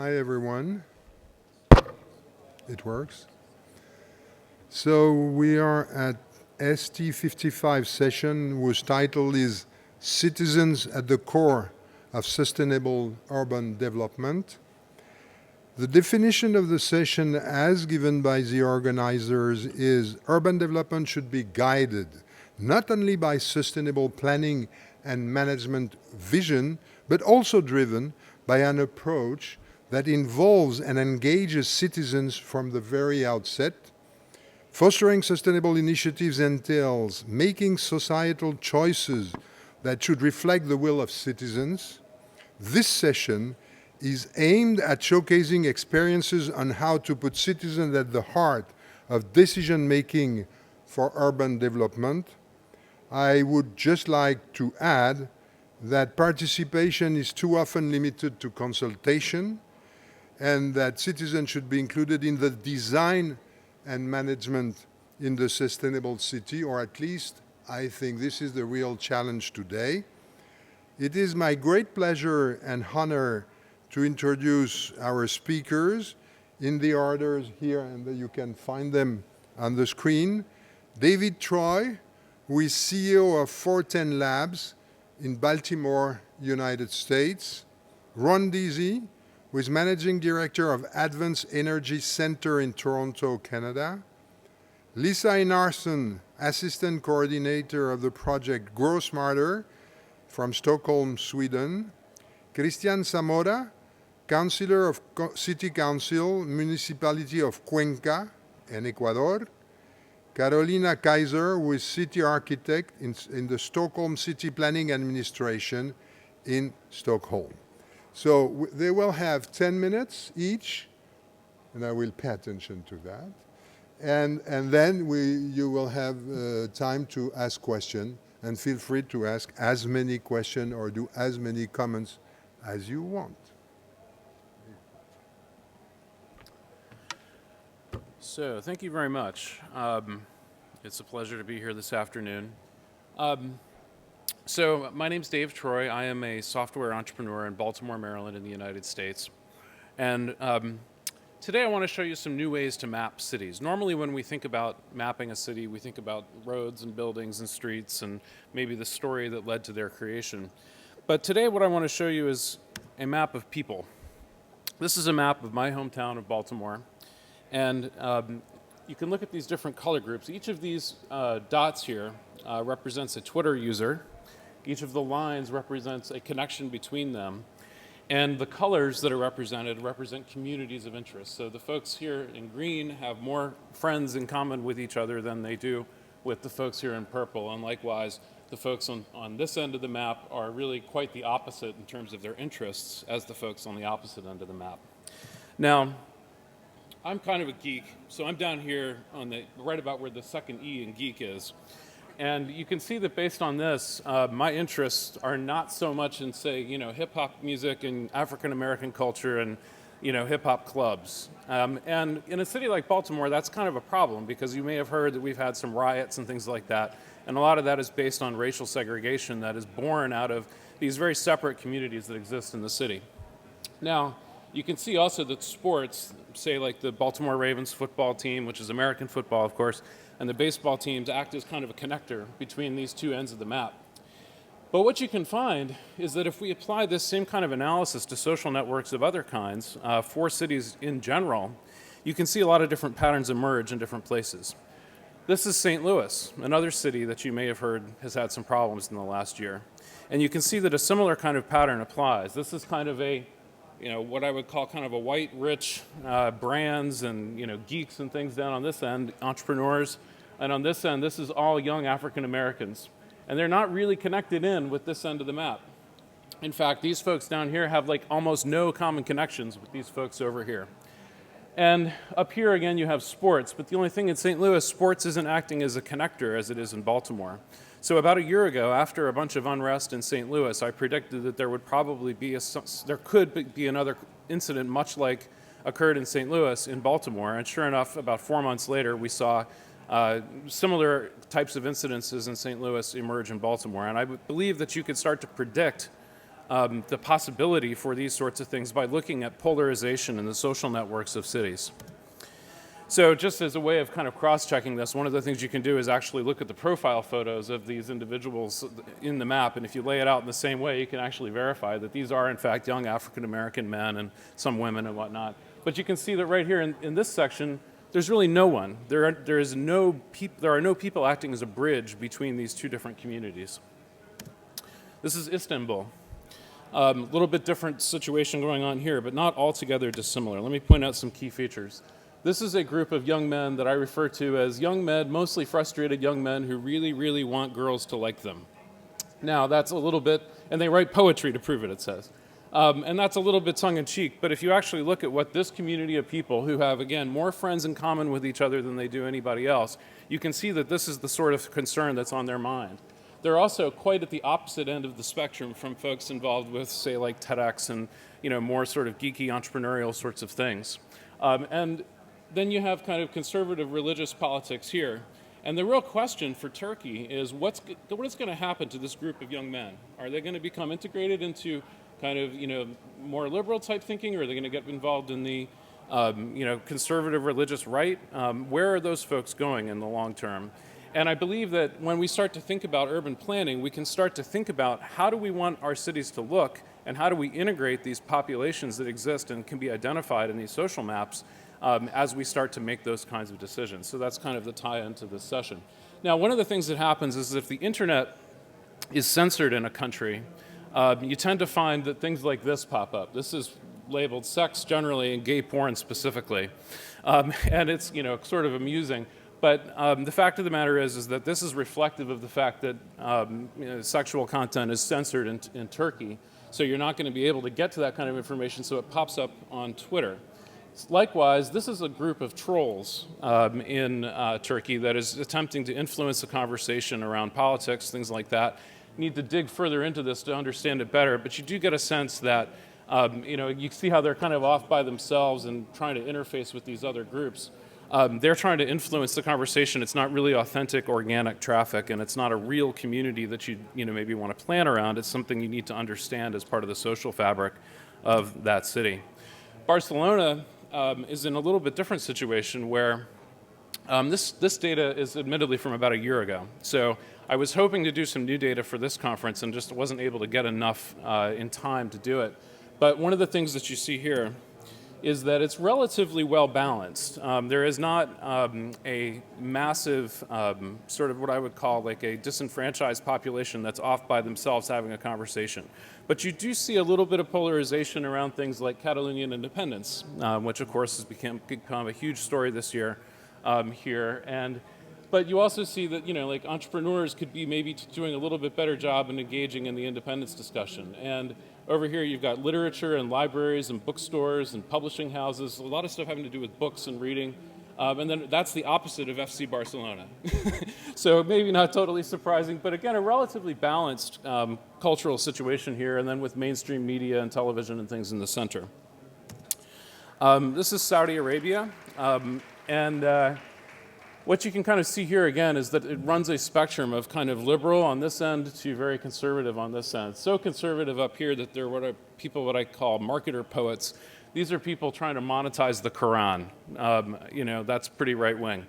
Hi, everyone. It works. So we are at ST55 session whose title is Citizens at the Core of Sustainable Urban Development. The definition of the session as given by the organizers is urban development should be guided not only by sustainable planning and management vision, but also driven by an approach that involves and engages citizens from the very outset. Fostering sustainable initiatives entails making societal choices that should reflect the will of citizens. This session is aimed at showcasing experiences on how to put citizens at the heart of decision-making for urban development. I would just like to add that participation is too often limited to consultation and that citizens should be included in the design and management in the sustainable city, or at least I think this is the real challenge today. It is my great pleasure and honor to introduce our speakers in the orders here, and you can find them on the screen. David Troy, who is CEO of 410 Labs in Baltimore, United States. Ron Dizy, who is Managing Director of Advanced Energy Center in Toronto, Canada. Lisa Enarsson, Assistant Coordinator of the project GrowSmarter from Stockholm, Sweden. Cristian Zamora, Councillor of City Council, Municipality of Cuenca in Ecuador. Carolina Kaiser, who is City Architect in the Stockholm City Planning Administration in Stockholm. So they will have 10 minutes each, and I will pay attention to that. And then you will have time to ask questions, and feel free to ask as many questions or do as many comments as you want. So thank you very much. It's a pleasure to be here this afternoon. So my name's Dave Troy. I am a software entrepreneur in Baltimore, Maryland in the United States. And today I want to show you some new ways to map cities. Normally when we think about mapping a city, we think about roads and buildings and streets and maybe the story that led to their creation. But today what I want to show you is a map of people. This is a map of my hometown of Baltimore. And you can look at these different color groups. Each of these dots here represents a Twitter user. Each of the lines represents a connection between them. And the colors that are represented represent communities of interest. So the folks here in green have more friends in common with each other than they do with the folks here in purple. And likewise, the folks on this end of the map are really quite the opposite in terms of their interests as the folks on the opposite end of the map. Now, I'm kind of a geek, so I'm down here on right about where the second E in geek is. And you can see that based on this, my interests are not so much in, say, hip-hop music and African-American culture and, hip-hop clubs. And in a city like Baltimore, that's kind of a problem because you may have heard that we've had some riots and things like that. And a lot of that is based on racial segregation that is born out of these very separate communities that exist in the city. Now, you can see also that sports, say like the Baltimore Ravens football team, which is American football, of course, and the baseball teams act as kind of a connector between these two ends of the map. But what you can find is that if we apply this same kind of analysis to social networks of other kinds for cities in general, you can see a lot of different patterns emerge in different places. This is St. Louis, another city that you may have heard has had some problems in the last year. And you can see that a similar kind of pattern applies. This is kind of a what I would call kind of a white, rich brands and, geeks and things down on this end, entrepreneurs. And on this end, this is all young African Americans. And they're not really connected in with this end of the map. In fact, these folks down here have like almost no common connections with these folks over here. And up here again, you have sports. But the only thing in St. Louis, sports isn't acting as a connector as it is in Baltimore. So about a year ago, after a bunch of unrest in St. Louis, I predicted that there would probably be there could be another incident much like occurred in St. Louis in Baltimore. And sure enough, about 4 months later, we saw similar types of incidences in St. Louis emerge in Baltimore. And I believe that you could start to predict the possibility for these sorts of things by looking at polarization in the social networks of cities. So just as a way of kind of cross-checking this, one of the things you can do is actually look at the profile photos of these individuals in the map, and if you lay it out in the same way, you can actually verify that these are in fact young African-American men and some women and whatnot. But you can see that right here in this section, there's really no one. There are no people acting as a bridge between these two different communities. This is Istanbul. A little bit different situation going on here, but not altogether dissimilar. Let me point out some key features. This is a group of young men that I refer to as young men, mostly frustrated young men who really, really want girls to like them. Now, that's a little bit, and they write poetry to prove it, it says. And that's a little bit tongue-in-cheek, but if you actually look at what this community of people who have, again, more friends in common with each other than they do anybody else, you can see that this is the sort of concern that's on their mind. They're also quite at the opposite end of the spectrum from folks involved with, say, like TEDx and, more sort of geeky entrepreneurial sorts of things. And then you have kind of conservative religious politics here. And the real question for Turkey is what is going to happen to this group of young men? Are they going to become integrated into kind of, more liberal type thinking, or are they going to get involved in the, conservative religious right? Where are those folks going in the long term? And I believe that when we start to think about urban planning, we can start to think about how do we want our cities to look, and how do we integrate these populations that exist and can be identified in these social maps as we start to make those kinds of decisions. So that's kind of the tie-in to this session. Now, one of the things that happens is if the internet is censored in a country, you tend to find that things like this pop up. This is labeled sex generally and gay porn specifically. And it's, sort of amusing. But the fact of the matter is that this is reflective of the fact that sexual content is censored in Turkey. So you're not going to be able to get to that kind of information, so it pops up on Twitter. Likewise, this is a group of trolls in Turkey that is attempting to influence the conversation around politics, things like that. You need to dig further into this to understand it better, but you do get a sense that, you see how they're kind of off by themselves and trying to interface with these other groups. They're trying to influence the conversation. It's not really authentic, organic traffic, and it's not a real community that you maybe want to plan around. It's something you need to understand as part of the social fabric of that city. Barcelona is in a little bit different situation where this data is admittedly from about a year ago. So I was hoping to do some new data for this conference and just wasn't able to get enough in time to do it. But one of the things that you see here is that it's relatively well balanced. There is not a massive sort of what I would call like a disenfranchised population that's off by themselves having a conversation. But you do see a little bit of polarization around things like Catalonian independence, which of course has become a huge story this year here. But you also see that, like entrepreneurs could be maybe doing a little bit better job in engaging in the independence discussion. And over here you've got literature and libraries and bookstores and publishing houses, a lot of stuff having to do with books and reading. And then that's the opposite of FC Barcelona. So maybe not totally surprising, but again, a relatively balanced cultural situation here, and then with mainstream media and television and things in the center. This is Saudi Arabia. What you can kind of see here again is that it runs a spectrum of kind of liberal on this end to very conservative on this end. So conservative up here that they're what I call marketer poets. These are people trying to monetize the Quran. That's pretty right wing.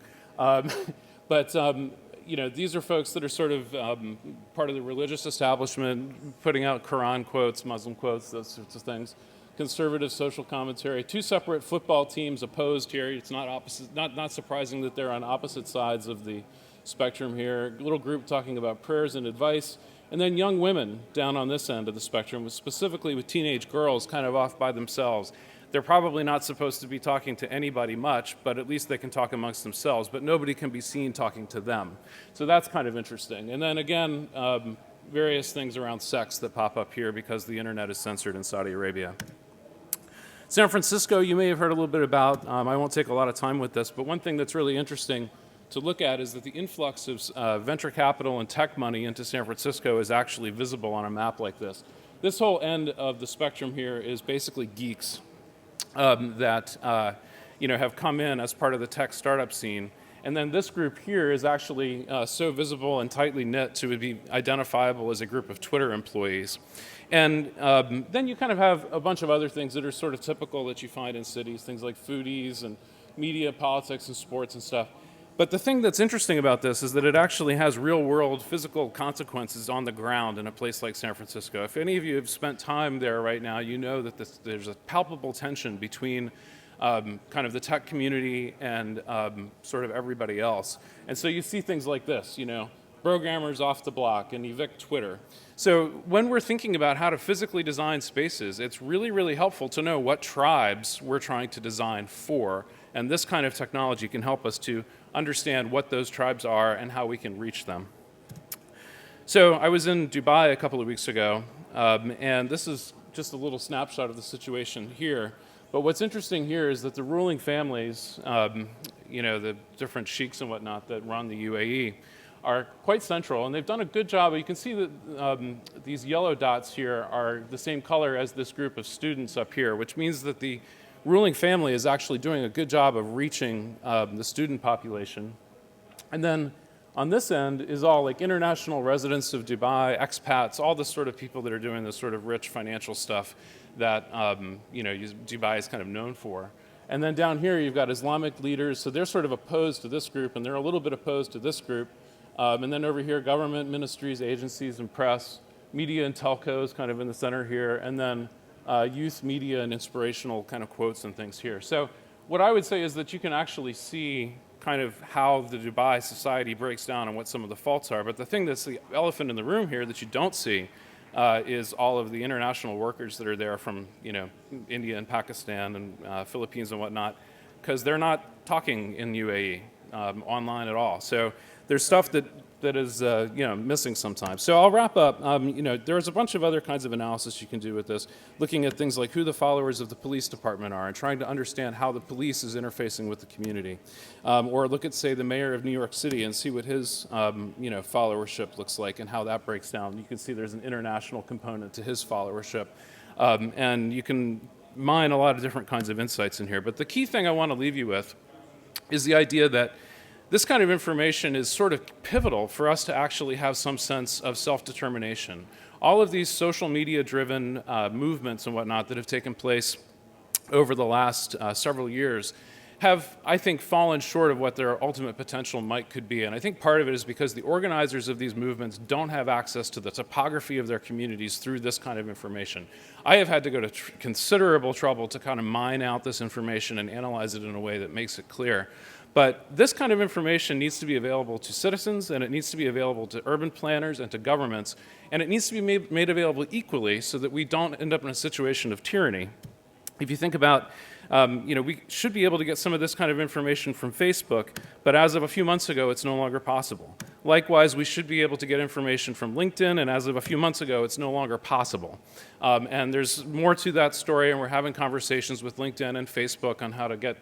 These are folks that are sort of part of the religious establishment, putting out Quran quotes, Muslim quotes, those sorts of things. Conservative social commentary. Two separate football teams opposed here. It's not surprising that they're on opposite sides of the spectrum here. A little group talking about prayers and advice. And then young women down on this end of the spectrum, specifically with teenage girls kind of off by themselves. They're probably not supposed to be talking to anybody much, but at least they can talk amongst themselves, but nobody can be seen talking to them. So that's kind of interesting. And then again, various things around sex that pop up here because the internet is censored in Saudi Arabia. San Francisco, you may have heard a little bit about. I won't take a lot of time with this, but one thing that's really interesting to look at is that the influx of venture capital and tech money into San Francisco is actually visible on a map like this. This whole end of the spectrum here is basically geeks that have come in as part of the tech startup scene. And then this group here is actually so visible and tightly knit to be identifiable as a group of Twitter employees. And then you kind of have a bunch of other things that are sort of typical that you find in cities, things like foodies and media, politics, and sports and stuff. But the thing that's interesting about this is that it actually has real-world physical consequences on the ground in a place like San Francisco. If any of you have spent time there right now, you know that there's a palpable tension between kind of the tech community and sort of everybody else. And so you see things like this, you know, programmers off the block and evict Twitter. So when we're thinking about how to physically design spaces, it's really, really helpful to know what tribes we're trying to design for. And this kind of technology can help us to understand what those tribes are and how we can reach them. So I was in Dubai a couple of weeks ago, and this is just a little snapshot of the situation here. But what's interesting here is that the ruling families, you know, the different sheiks and whatnot that run the UAE, are quite central, and they've done a good job. You can see that these yellow dots here are the same color as this group of students up here, which means that the ruling family is actually doing a good job of reaching the student population. And then on this end is all like international residents of Dubai, expats, all the sort of people that are doing this sort of rich financial stuff that you know, Dubai is kind of known for. And then down here you've got Islamic leaders, so they're sort of opposed to this group, and they're a little bit opposed to this group. And then over here, government, ministries, agencies, and press, media and telcos kind of in the center here, and then youth media and inspirational kind of quotes and things here. So what I would say is that you can actually see kind of how the Dubai society breaks down and what some of the faults are. But the thing that's the elephant in the room here that you don't see is all of the international workers that are there from, you know, India and Pakistan and Philippines and whatnot, because they're not talking in UAE online at all. So there's stuff that is you know, missing sometimes. So I'll wrap up. You know, there's a bunch of other kinds of analysis you can do with this, looking at things like who the followers of the police department are and trying to understand how the police is interfacing with the community. Or look at, say, the mayor of New York City and see what his you know, followership looks like and how that breaks down. You can see there's an international component to his followership. And you can mine a lot of different kinds of insights in here. But the key thing I want to leave you with is the idea that this kind of information is sort of pivotal for us to actually have some sense of self-determination. All of these social media-driven movements and whatnot that have taken place over the last several years have, I think, fallen short of what their ultimate potential could be. And I think part of it is because the organizers of these movements don't have access to the topography of their communities through this kind of information. I have had to go to considerable trouble to kind of mine out this information and analyze it in a way that makes it clear. But this kind of information needs to be available to citizens, and it needs to be available to urban planners and to governments, and it needs to be made available equally so that we don't end up in a situation of tyranny. If you think about, you know, we should be able to get some of this kind of information from Facebook, but as of a few months ago, it's no longer possible. Likewise, we should be able to get information from LinkedIn, and as of a few months ago, it's no longer possible. And there's more to that story, and we're having conversations with LinkedIn and Facebook on how to get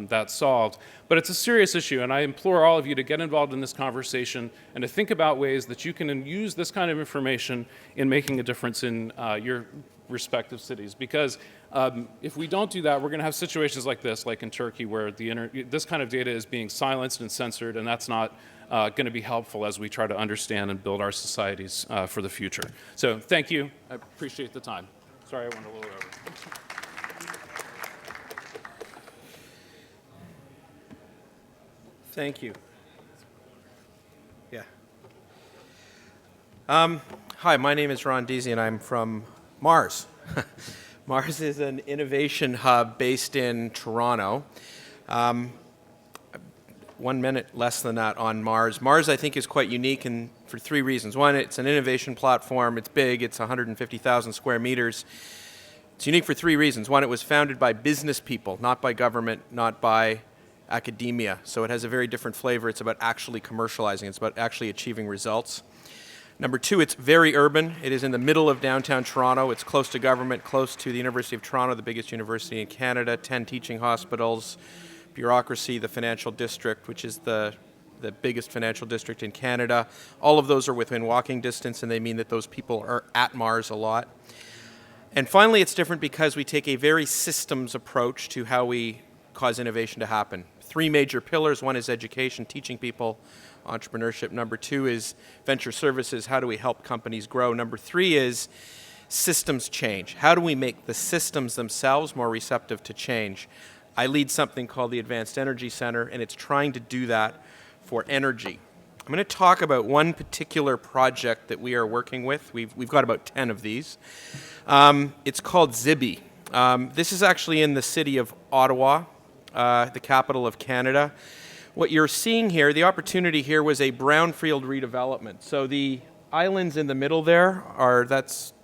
that solved. But it's a serious issue, and I implore all of you to get involved in this conversation and to think about ways that you can use this kind of information in making a difference in your respective cities. Because if we don't do that, we're going to have situations like this, like in Turkey, where this kind of data is being silenced and censored, and that's not going to be helpful as we try to understand and build our societies for the future. So thank you. I appreciate the time. Sorry I went a little over. Thank you. Yeah. Hi, my name is Ron Dizy, and I'm from Mars. Mars is an innovation hub based in Toronto. 1 minute less than that on Mars. Mars, I think, is quite unique for three reasons. One, it's an innovation platform. It's big. It's 150,000 square meters. It's unique for three reasons. One, it was founded by business people, not by government, not by academia. So it has a very different flavor. It's about actually commercializing. It's about actually achieving results. Number two, it's very urban. It is in the middle of downtown Toronto. It's close to government, close to the University of Toronto, the biggest university in Canada, 10 teaching hospitals, bureaucracy, the financial district, which is the biggest financial district in Canada. All of those are within walking distance, and they mean that those people are at Mars a lot. And finally, it's different because we take a very systems approach to how we cause innovation to happen. three major pillars. One is education, teaching people entrepreneurship. Number two is venture services. How do we help companies grow? Number three is systems change. How do we make the systems themselves more receptive to change? I lead something called the Advanced Energy Center, and it's trying to do that for energy. I'm going to talk about one particular project that we are working with. We've got about 10 of these. It's called Zibi. This is actually in the city of Ottawa, the capital of Canada. What you're seeing here, the opportunity here was a brownfield redevelopment. So the islands in the middle there that's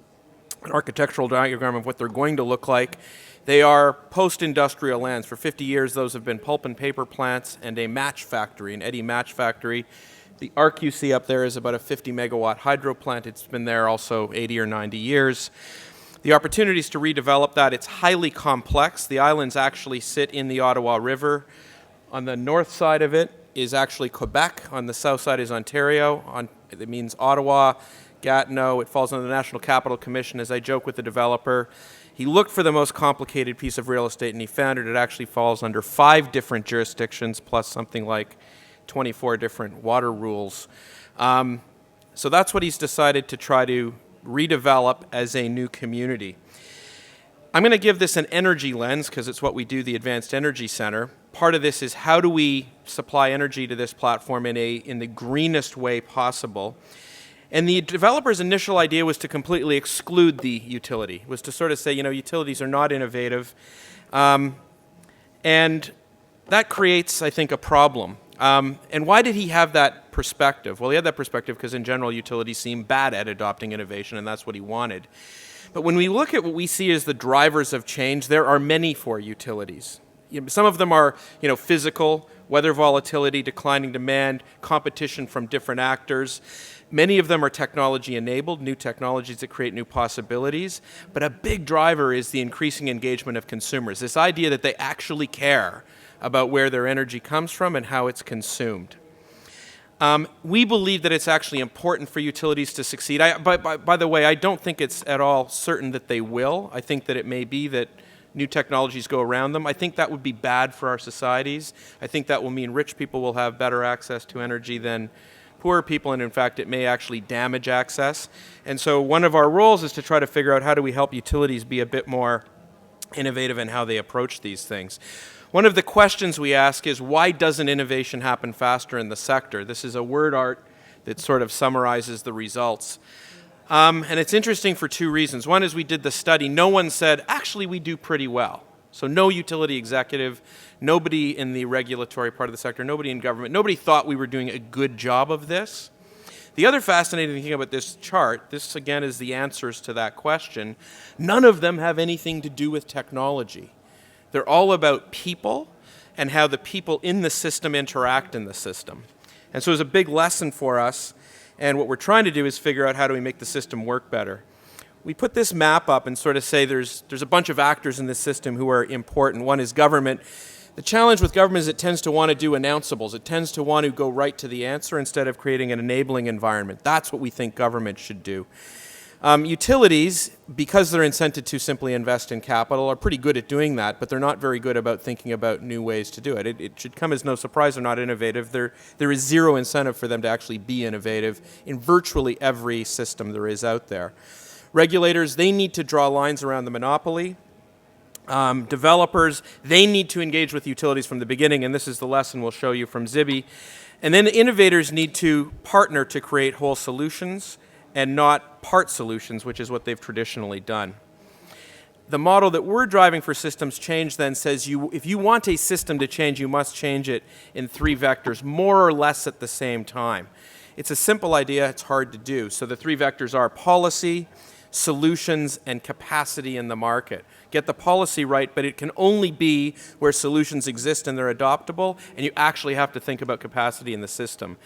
an architectural diagram of what they're going to look like. They are post-industrial lands. For 50 years, those have been pulp and paper plants and a match factory, an eddy match factory. The arc you see up there is about a 50-megawatt hydro plant. It's been there also 80 or 90 years. The opportunities to redevelop that, it's highly complex. The islands actually sit in the Ottawa River. On the north side of it is actually Quebec. On the south side is Ontario. It means Ottawa, Gatineau. It falls under the National Capital Commission. As I joke with the developer, he looked for the most complicated piece of real estate, and he found it. It actually falls under 5 different jurisdictions, plus something like 24 different water rules. So that's what he's decided to try to redevelop as a new community. I'm going to give this an energy lens because it's what we do, the Advanced Energy Center. Part of this is how do we supply energy to this platform in the greenest way possible. And the developer's initial idea was to completely exclude the utility, was to sort of say, utilities are not innovative. And that creates, I think, a problem. And why did he have that perspective? Well, he had that perspective because in general, utilities seem bad at adopting innovation, and that's what he wanted. But when we look at what we see as the drivers of change, there are many for utilities. Some of them are, physical, weather volatility, declining demand, competition from different actors. Many of them are technology-enabled, new technologies that create new possibilities. But a big driver is the increasing engagement of consumers, this idea that they actually care about where their energy comes from and how it's consumed. We believe that it's actually important for utilities to succeed. By the way, I don't think it's at all certain that they will. I think that it may be that new technologies go around them. I think that would be bad for our societies. I think that will mean rich people will have better access to energy than poorer people, and in fact, it may actually damage access. And so one of our roles is to try to figure out how do we help utilities be a bit more innovative in how they approach these things. One of the questions we ask is, why doesn't innovation happen faster in the sector? This is a word art that sort of summarizes the results. And it's interesting for 2 reasons. One is we did the study. No one said, actually, we do pretty well. So no utility executive, nobody in the regulatory part of the sector, nobody in government, nobody thought we were doing a good job of this. The other fascinating thing about this chart, this again is the answers to that question, none of them have anything to do with technology. They're all about people and how the people in the system interact in the system. And so it's a big lesson for us, and what we're trying to do is figure out how do we make the system work better. We put this map up and sort of say there's a bunch of actors in this system who are important. One is government. The challenge with government is it tends to want to do announceables. It tends to want to go right to the answer instead of creating an enabling environment. That's what we think government should do. Utilities, because they're incented to simply invest in capital, are pretty good at doing that, but they're not very good about thinking about new ways to do it. It should come as no surprise they're not innovative. There is zero incentive for them to actually be innovative in virtually every system there is out there. Regulators, they need to draw lines around the monopoly. Developers, they need to engage with utilities from the beginning, and this is the lesson we'll show you from Zibi. And then innovators need to partner to create whole solutions and not part solutions, which is what they've traditionally done. The model that we're driving for systems change then says if you want a system to change, you must change it in 3 vectors, more or less at the same time. It's a simple idea, it's hard to do. So the 3 vectors are policy, solutions, and capacity in the market. Get the policy right, but it can only be where solutions exist and they're adoptable, and you actually have to think about capacity in the system.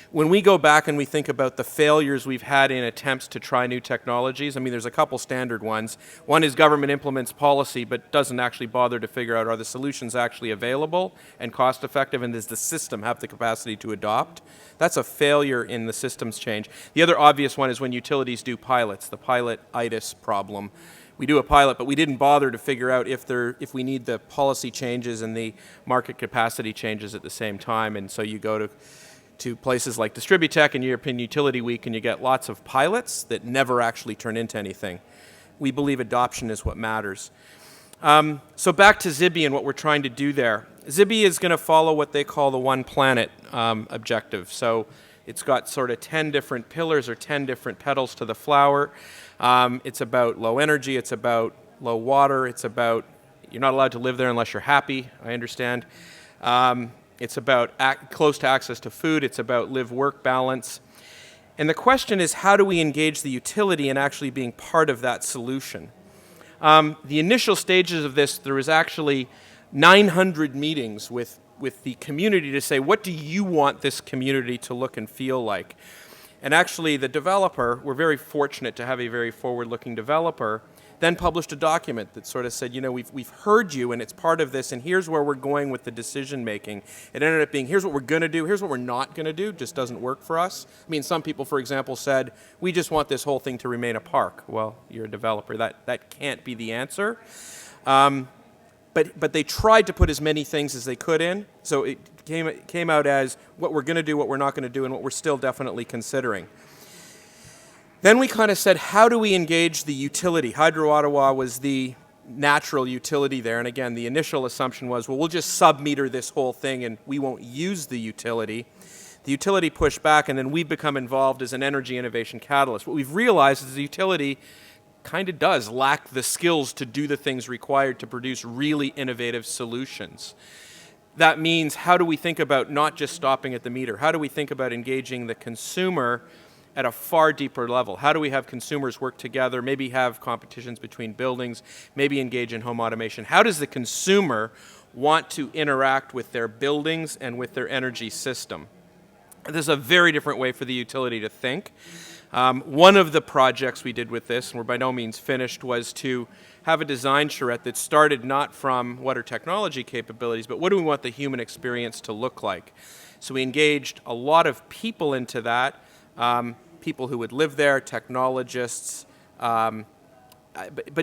When we go back and we think about the failures we've had in attempts to try new technologies, there's a couple standard ones. One is government implements policy but doesn't actually bother to figure out are the solutions actually available and cost effective, and does the system have the capacity to adopt? That's a failure in the systems change. The other obvious one is when utilities do pilots, the pilot-itis problem, we do a pilot, but we didn't bother to figure out if we need the policy changes and the market capacity changes at the same time. And so you go to places like Distributech and European Utility Week, and you get lots of pilots that never actually turn into anything. We believe adoption is what matters. So back to Zibi and what we're trying to do there. Zibi is going to follow what they call the One Planet objective. So it's got sort of 10 different pillars or 10 different petals to the flower. It's about low energy. It's about low water. It's about you're not allowed to live there unless you're happy, I understand. It's about close to access to food. It's about live-work balance. And the question is, how do we engage the utility in actually being part of that solution? The initial stages of this, there was actually 900 meetings with the community to say, what do you want this community to look and feel like? And actually, the developer, we're very fortunate to have a very forward-looking developer, then published a document that sort of said, you know, we've heard you, and it's part of this, and here's where we're going with the decision-making. It ended up being, here's what we're going to do, here's what we're not going to do, just doesn't work for us. I mean, some people, for example, said, we just want this whole thing to remain a park. Well, you're a developer. That can't be the answer. But they tried to put as many things as they could in, so it came out as what we're going to do, what we're not going to do, and what we're still definitely considering. Then we kind of said, how do we engage the utility? Hydro Ottawa was the natural utility there, and again, the initial assumption was, well, we'll just sub-meter this whole thing and we won't use the utility. The utility pushed back, and then we've become involved as an energy innovation catalyst. What we've realized is the utility kind of does lack the skills to do the things required to produce really innovative solutions. That means, how do we think about not just stopping at the meter? How do we think about engaging the consumer at a far deeper level? How do we have consumers work together, maybe have competitions between buildings, maybe engage in home automation? How does the consumer want to interact with their buildings and with their energy system? This is a very different way for the utility to think. One of the projects we did with this, and we're by no means finished, was to have a design charrette that started not from what are technology capabilities, but what do we want the human experience to look like? So we engaged a lot of people into that, people who would live there, technologists, but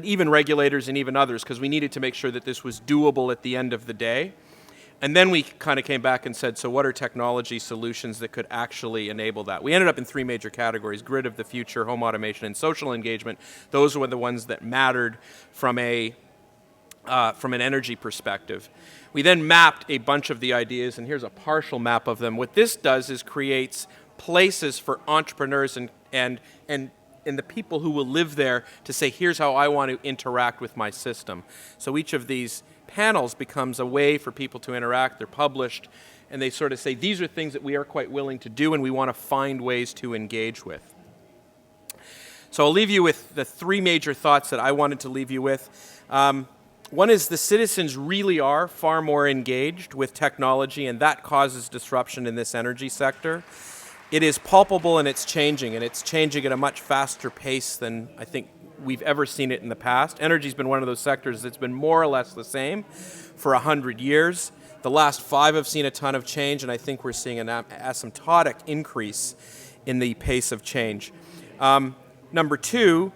even regulators and even others, because we needed to make sure that this was doable at the end of the day. And then we kind of came back and said, so what are technology solutions that could actually enable that? We ended up in three major categories: grid of the future, home automation, and social engagement. Those were the ones that mattered from an energy perspective. We then mapped a bunch of the ideas, and here's a partial map of them. What this does is creates places for entrepreneurs and the people who will live there to say, here's how I want to interact with my system. So each of these panels becomes a way for people to interact. They're published, and they sort of say, these are things that we are quite willing to do and we want to find ways to engage with. So I'll leave you with the three major thoughts that I wanted to leave you with. One is the citizens really are far more engaged with technology, and that causes disruption in this energy sector. It is palpable, and it's changing at a much faster pace than I think we've ever seen it in the past. Energy's been one of those sectors that's been more or less the same for 100 years. The last 5 have seen a ton of change, and I think we're seeing an asymptotic increase in the pace of change. Number 2,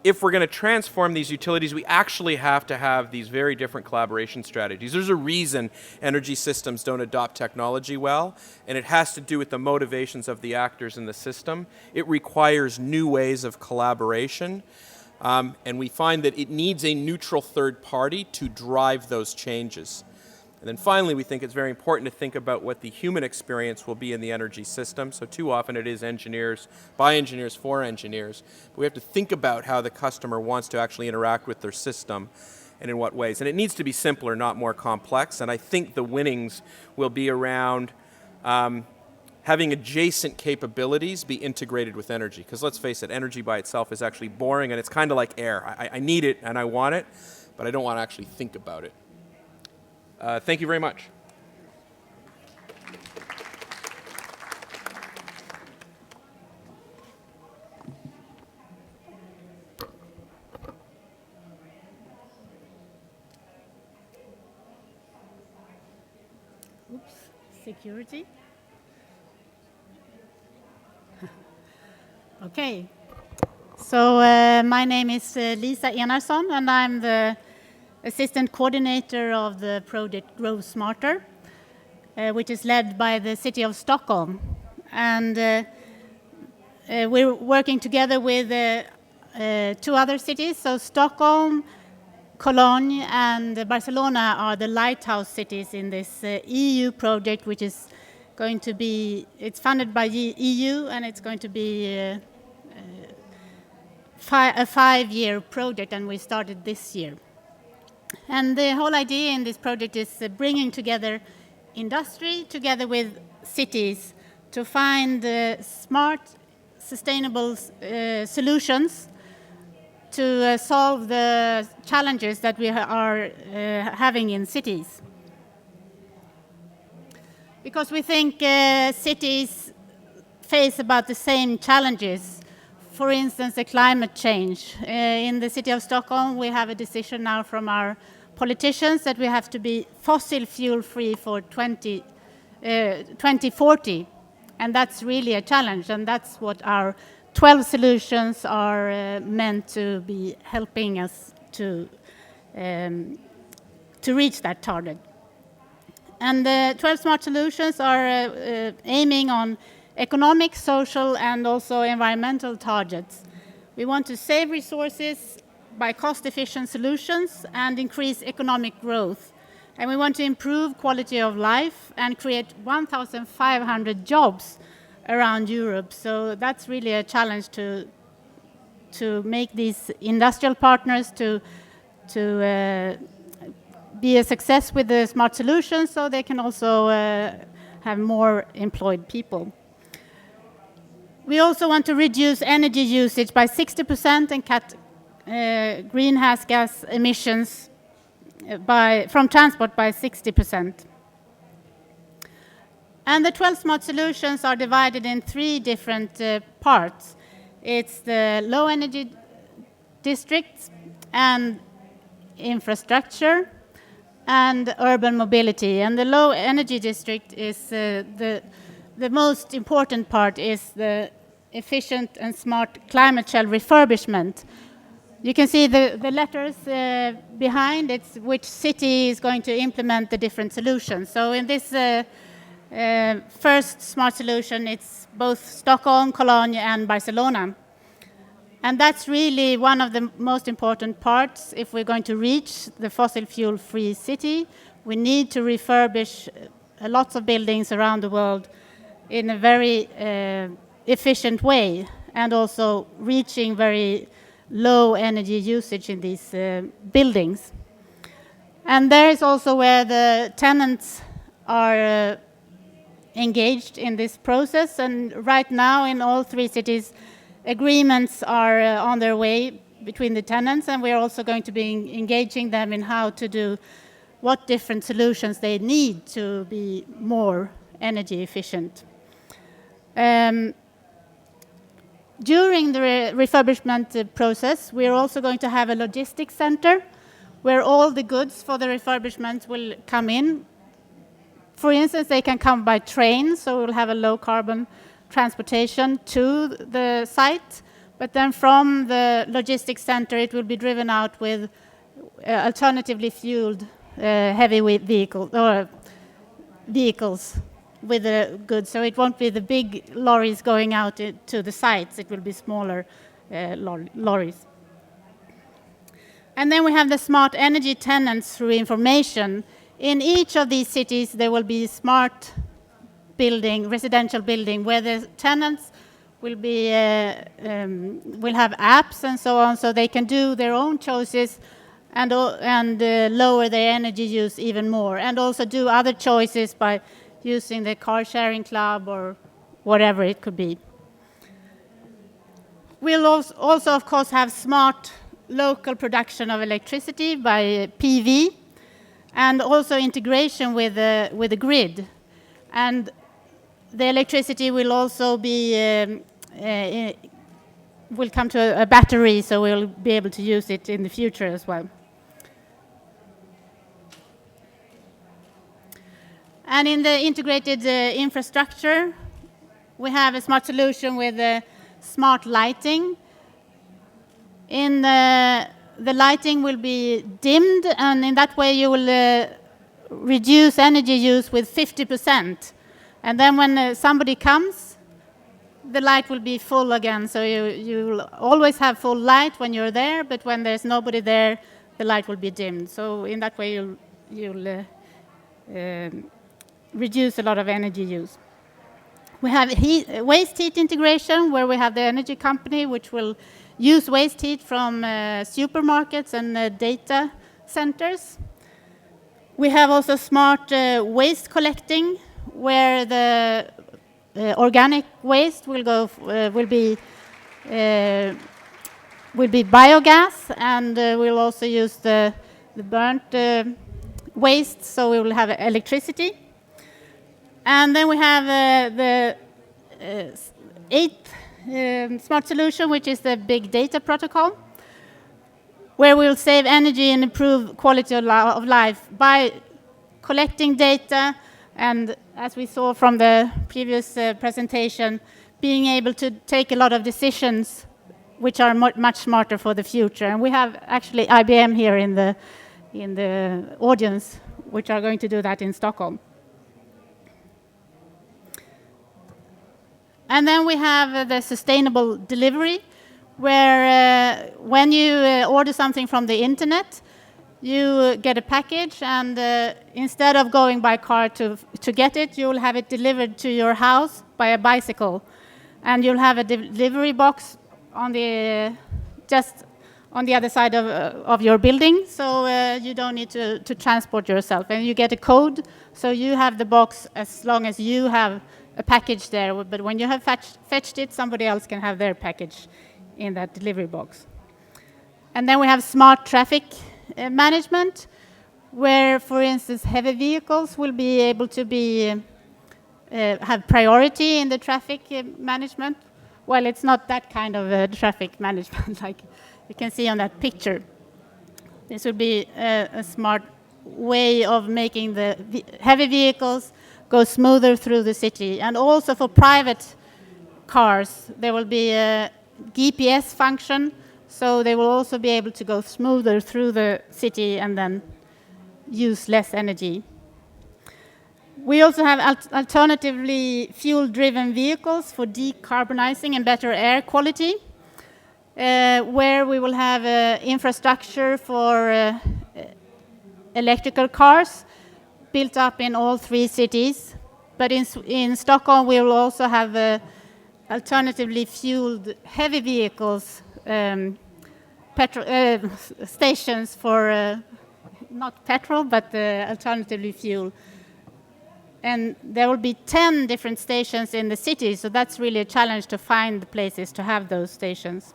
if we're going to transform these utilities, we actually have to have these very different collaboration strategies. There's a reason energy systems don't adopt technology well, and it has to do with the motivations of the actors in the system. It requires new ways of collaboration, and we find that it needs a neutral third party to drive those changes. And then finally, we think it's very important to think about what the human experience will be in the energy system. So too often it is engineers, by engineers, for engineers. But we have to think about how the customer wants to actually interact with their system and in what ways. And it needs to be simpler, not more complex. And I think the winnings will be around having adjacent capabilities be integrated with energy. Because let's face it, energy by itself is actually boring, and it's kind of like air. I need it and I want it, but I don't want to actually think about it. Thank you very much. Oops, security. Okay, So my name is Lisa Enarsson, and I'm the assistant coordinator of the project GrowSmarter, which is led by the city of Stockholm. And we're working together with 2 other cities. So Stockholm, Cologne, and Barcelona are the lighthouse cities in this EU project, which is going to be, it's funded by EU, and it's going to be a 5-year project, and we started this year. And the whole idea in this project is bringing together industry together with cities to find smart, sustainable solutions to solve the challenges that we are having in cities. Because we think cities face about the same challenges. For instance, the climate change. In the city of Stockholm, we have a decision now from our politicians that we have to be fossil fuel free for 2040. And that's really a challenge, and that's what our 12 solutions are meant to be helping us to reach that target. And the 12 smart solutions are aiming on economic, social, and also environmental targets. We want to save resources by cost-efficient solutions and increase economic growth. And we want to improve quality of life and create 1,500 jobs around Europe. So that's really a challenge to make these industrial partners to be a success with the smart solutions, so they can also have more employed people. We also want to reduce energy usage by 60% and cut greenhouse gas emissions from transport by 60%. And the 12 smart solutions are divided in 3 different parts. It's the low energy districts and infrastructure and urban mobility. And the low energy district is the most important part is the efficient and smart climate shell refurbishment. You can see the letters behind it, which city is going to implement the different solutions. So in this first smart solution, it's both Stockholm, Cologne, and Barcelona. And that's really one of the most important parts. If we're going to reach the fossil fuel-free city, we need to refurbish lots of buildings around the world in a very efficient way, and also reaching very low energy usage in these buildings. And there is also where the tenants are engaged in this process, and right now in all 3 cities agreements are on their way between the tenants, and we are also going to be engaging them in how to do what different solutions they need to be more energy efficient. During the refurbishment process, we are also going to have a logistics center where all the goods for the refurbishment will come in. For instance, they can come by train, so we'll have a low carbon transportation to the site. But then from the logistics center, it will be driven out with alternatively fueled heavy vehicles with the goods. So it won't be the big lorries going out to the sites. It will be smaller lorries. And then we have the smart energy tenants through information. In each of these cities, there will be smart building, residential building, where the tenants will have apps and so on, so they can do their own choices and lower their energy use even more, and also do other choices by using the car sharing club or whatever it could be. We'll also of course, have smart local production of electricity by PV, and also integration with the grid. And the electricity will also be will come to a battery, so we'll be able to use it in the future as well. And in the integrated infrastructure, we have a smart solution with smart lighting, the lighting will be dimmed, and in that way you will reduce energy use with 50%. And then when somebody comes, the light will be full again. So you will always have full light when you're there, but when there's nobody there, the light will be dimmed. So in that way you'll reduce a lot of energy use. We have waste heat integration, where we have the energy company which will use waste heat from supermarkets and data centers. We have also smart waste collecting, where the organic waste will be biogas, and we'll also use the burnt waste, so we will have electricity. And then we have the eighth smart solution, which is the big data protocol, where we'll save energy and improve quality of life by collecting data, and as we saw from the previous presentation, being able to take a lot of decisions which are much smarter for the future. And we have actually IBM here in the audience, which are going to do that in Stockholm. And then we have the sustainable delivery, where when you order something from the internet, you get a package, and instead of going by car to get it, you will have it delivered to your house by a bicycle. And you'll have a delivery box on just on the other side of your building, so you don't need to transport yourself. And you get a code, so you have the box as long as you have a package there. But when you have fetched it, somebody else can have their package in that delivery box. And then we have smart traffic management, where, for instance, heavy vehicles will be able to have priority in the traffic management. Well, it's not that kind of traffic management like you can see on that picture. This would be a smart way of making the heavy vehicles go smoother through the city. And also for private cars, there will be a GPS function, so they will also be able to go smoother through the city and then use less energy. We also have alternatively fuel-driven vehicles for decarbonizing and better air quality, where we will have infrastructure for electrical cars built up in all 3 cities. But in Stockholm, we will also have alternatively fueled heavy vehicles, stations for not petrol, but alternatively fuel. And there will be 10 different stations in the city, so that's really a challenge to find the places to have those stations.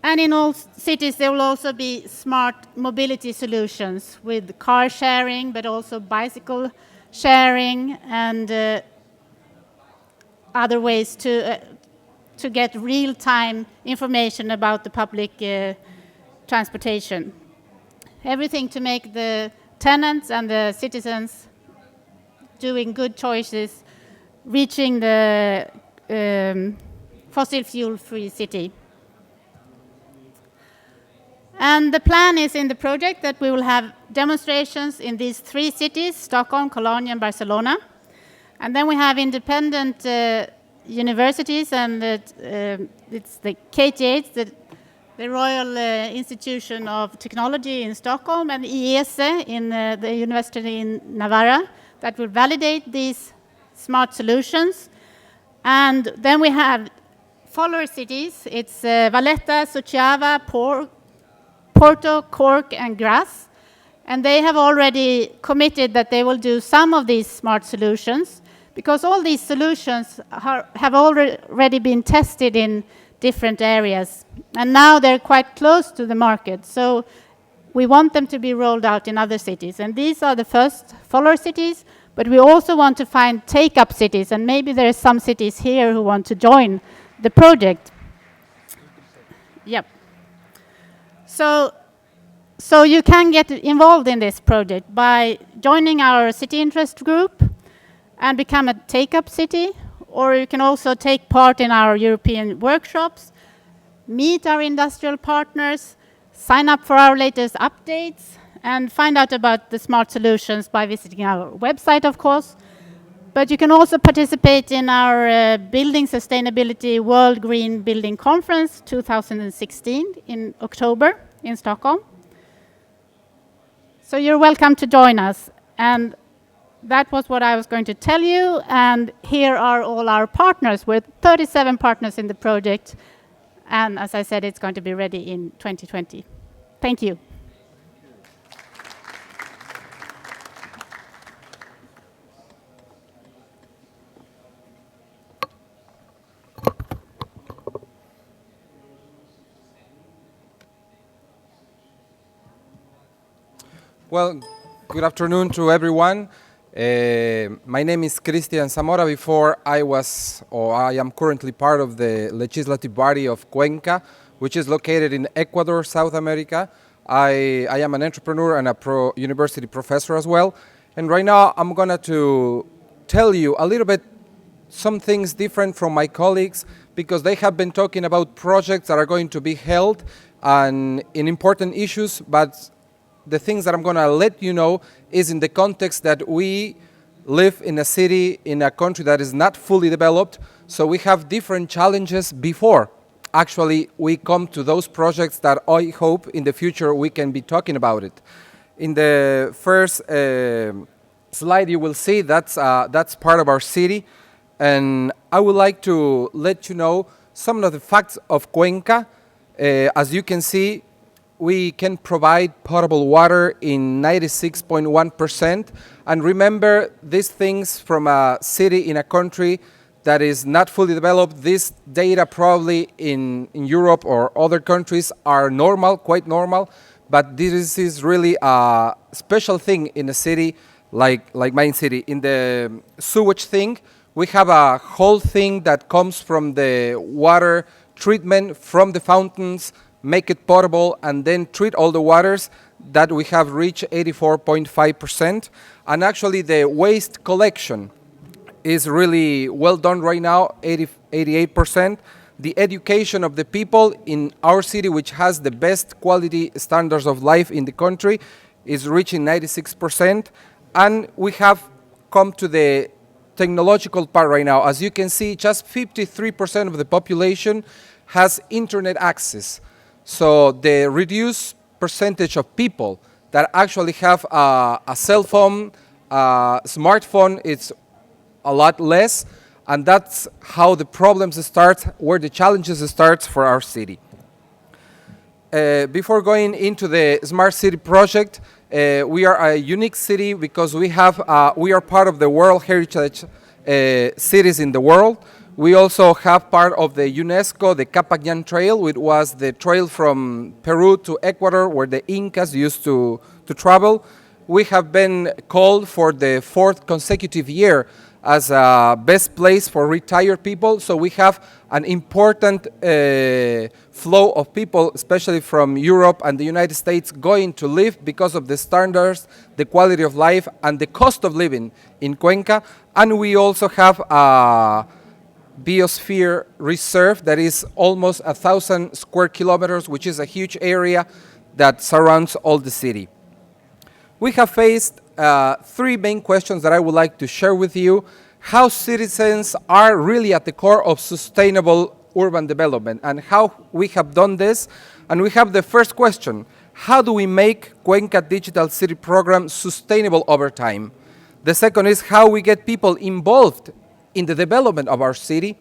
And in all cities, there will also be smart mobility solutions with car sharing, but also bicycle sharing and other ways to get real-time information about the public transportation. Everything to make the tenants and the citizens doing good choices, reaching the fossil fuel-free city. And the plan is in the project that we will have demonstrations in these 3 cities, Stockholm, Cologne, and Barcelona. And then we have independent universities, and it's the KTH, the Royal Institution of Technology in Stockholm, and IESE in the University in Navarra, that will validate these smart solutions. And then we have follower cities. It's Valletta, Suceava, Porto, Cork, and Graz. And they have already committed that they will do some of these smart solutions, because all these solutions have already been tested in different areas. And now they're quite close to the market. So we want them to be rolled out in other cities. And these are the first follower cities, but we also want to find take-up cities. And maybe there are some cities here who want to join the project. Yep. So you can get involved in this project by joining our city interest group and become a take-up city, or you can also take part in our European workshops, meet our industrial partners, sign up for our latest updates, and find out about the smart solutions by visiting our website, of course. But you can also participate in our Building Sustainability World Green Building Conference 2016 in October in Stockholm. So you're welcome to join us. And that was what I was going to tell you. And here are all our partners. We're 37 partners in the project. And as I said, it's going to be ready in 2020. Thank you. Well, good afternoon to everyone. My name is Cristian Zamora. Before I am currently part of the legislative body of Cuenca, which is located in Ecuador, South America. I am an entrepreneur and a university professor as well. And right now I'm going to tell you a little bit some things different from my colleagues, because they have been talking about projects that are going to be held and in important issues, but the things that I'm going to let you know is in the context that we live in a city, in a country that is not fully developed, so we have different challenges before actually we come to those projects that I hope in the future we can be talking about it. In the first slide you will see that's part of our city, and I would like to let you know some of the facts of Cuenca. As you can see, we can provide potable water in 96.1%. And remember, these things from a city in a country that is not fully developed, this data probably in Europe or other countries are normal, quite normal, but this is really a special thing in a city like my city. In the sewage thing, we have a whole thing that comes from the water treatment from the fountains, make it potable, and then treat all the waters that we have reached 84.5%. And actually the waste collection is really well done right now, 88%. The education of the people in our city, which has the best quality standards of life in the country, is reaching 96%. And we have come to the technological part right now. As you can see, just 53% of the population has internet access. So the reduced percentage of people that actually have a cell phone, smartphone, it's a lot less, and that's how the problems start, where the challenges start for our city. Before going into the Smart City project, we are a unique city because we are part of the World Heritage Cities in the world. We also have part of the UNESCO, the Capagnan Trail, which was the trail from Peru to Ecuador, where the Incas used to travel. We have been called for the 4th consecutive year as a best place for retired people. So we have an important flow of people, especially from Europe and the United States, going to live because of the standards, the quality of life, and the cost of living in Cuenca. And we also have a biosphere reserve that is almost 1,000 square kilometers, which is a huge area that surrounds all the city. We have faced 3 main questions that I would like to share with you. How citizens are really at the core of sustainable urban development and how we have done this. And we have the first question: how do we make Cuenca Digital City Program sustainable over time? The second is how we get people involved in the development of our city.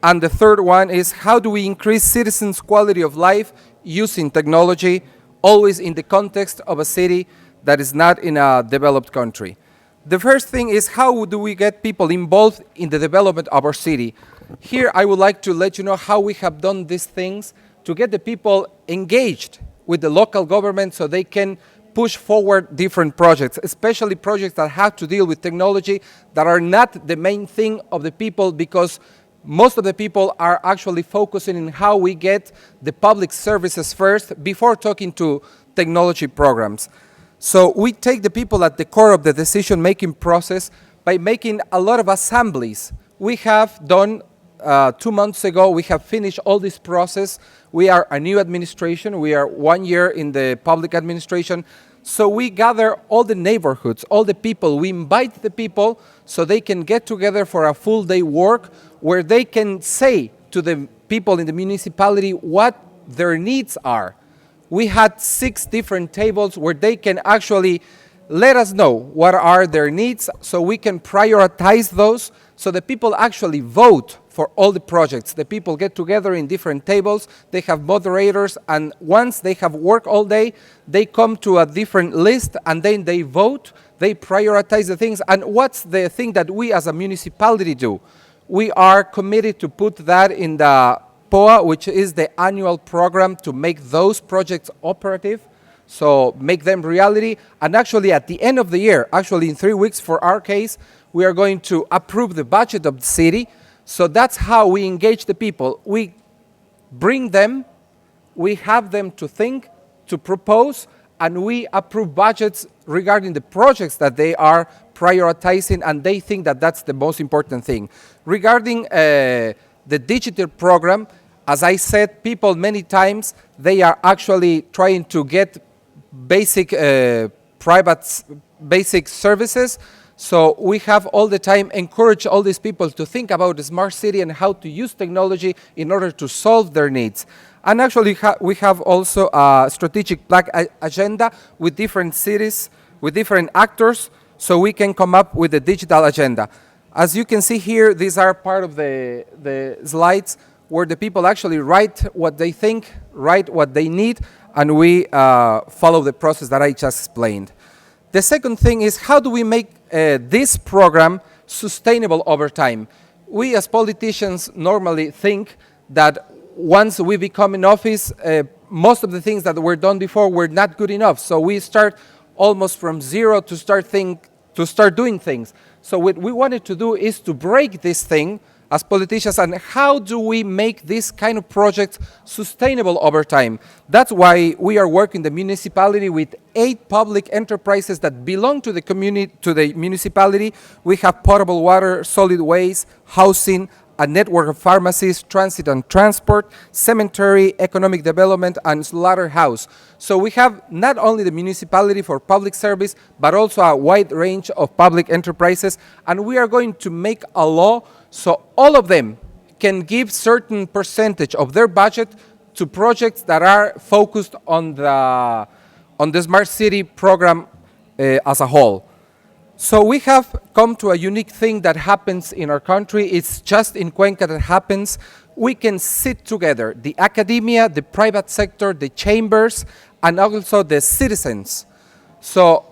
And the third one is how do we increase citizens' quality of life using technology, always in the context of a city that is not in a developed country. The first thing is how do we get people involved in the development of our city. Here I would like to let you know how we have done these things to get the people engaged with the local government so they can push forward different projects, especially projects that have to deal with technology that are not the main thing of the people, because most of the people are actually focusing on how we get the public services first before talking to technology programs. So we take the people at the core of the decision-making process by making a lot of assemblies. We have done 2 months ago, we have finished all this process. We are a new administration. We are 1 year in the public administration. So we gather all the neighborhoods, all the people. We invite the people so they can get together for a full day work where they can say to the people in the municipality what their needs are. We had 6 different tables where they can actually let us know what are their needs so we can prioritize those so the people actually vote for all the projects. The people get together in different tables, they have moderators, and once they have worked all day, they come to a different list and then they vote, they prioritize the things. And what's the thing that we as a municipality do? We are committed to put that in the POA, which is the annual program to make those projects operative, so make them reality. And actually at the end of the year, actually in 3 weeks for our case, we are going to approve the budget of the city. So that's how we engage the people. We bring them, we have them to think, to propose, and we approve budgets regarding the projects that they are prioritizing, and they think that that's the most important thing. Regarding the digital program, as I said, people many times, they are actually trying to get basic basic services. So we have all the time encouraged all these people to think about the smart city and how to use technology in order to solve their needs. And actually we have also a strategic black agenda with different cities, with different actors, so we can come up with a digital agenda. As you can see here, these are part of the slides where the people actually write what they think, write what they need, and we follow the process that I just explained. The second thing is, how do we make this program sustainable over time? We as politicians normally think that once we become in office, most of the things that were done before were not good enough. So we start almost from zero to start doing things. So what we wanted to do is to break this thing as politicians, and how do we make this kind of project sustainable over time? That's why we are working the municipality with 8 public enterprises that belong to the community, to the municipality. We have potable water, solid waste, housing, a network of pharmacies, transit and transport, cemetery, economic development, and slaughterhouse. So we have not only the municipality for public service, but also a wide range of public enterprises, and we are going to make a law so all of them can give certain percentage of their budget to projects that are focused on the Smart City program as a whole. So we have come to a unique thing that happens in our country. It's just in Cuenca that happens. We can sit together, the academia, the private sector, the chambers, and also the citizens. So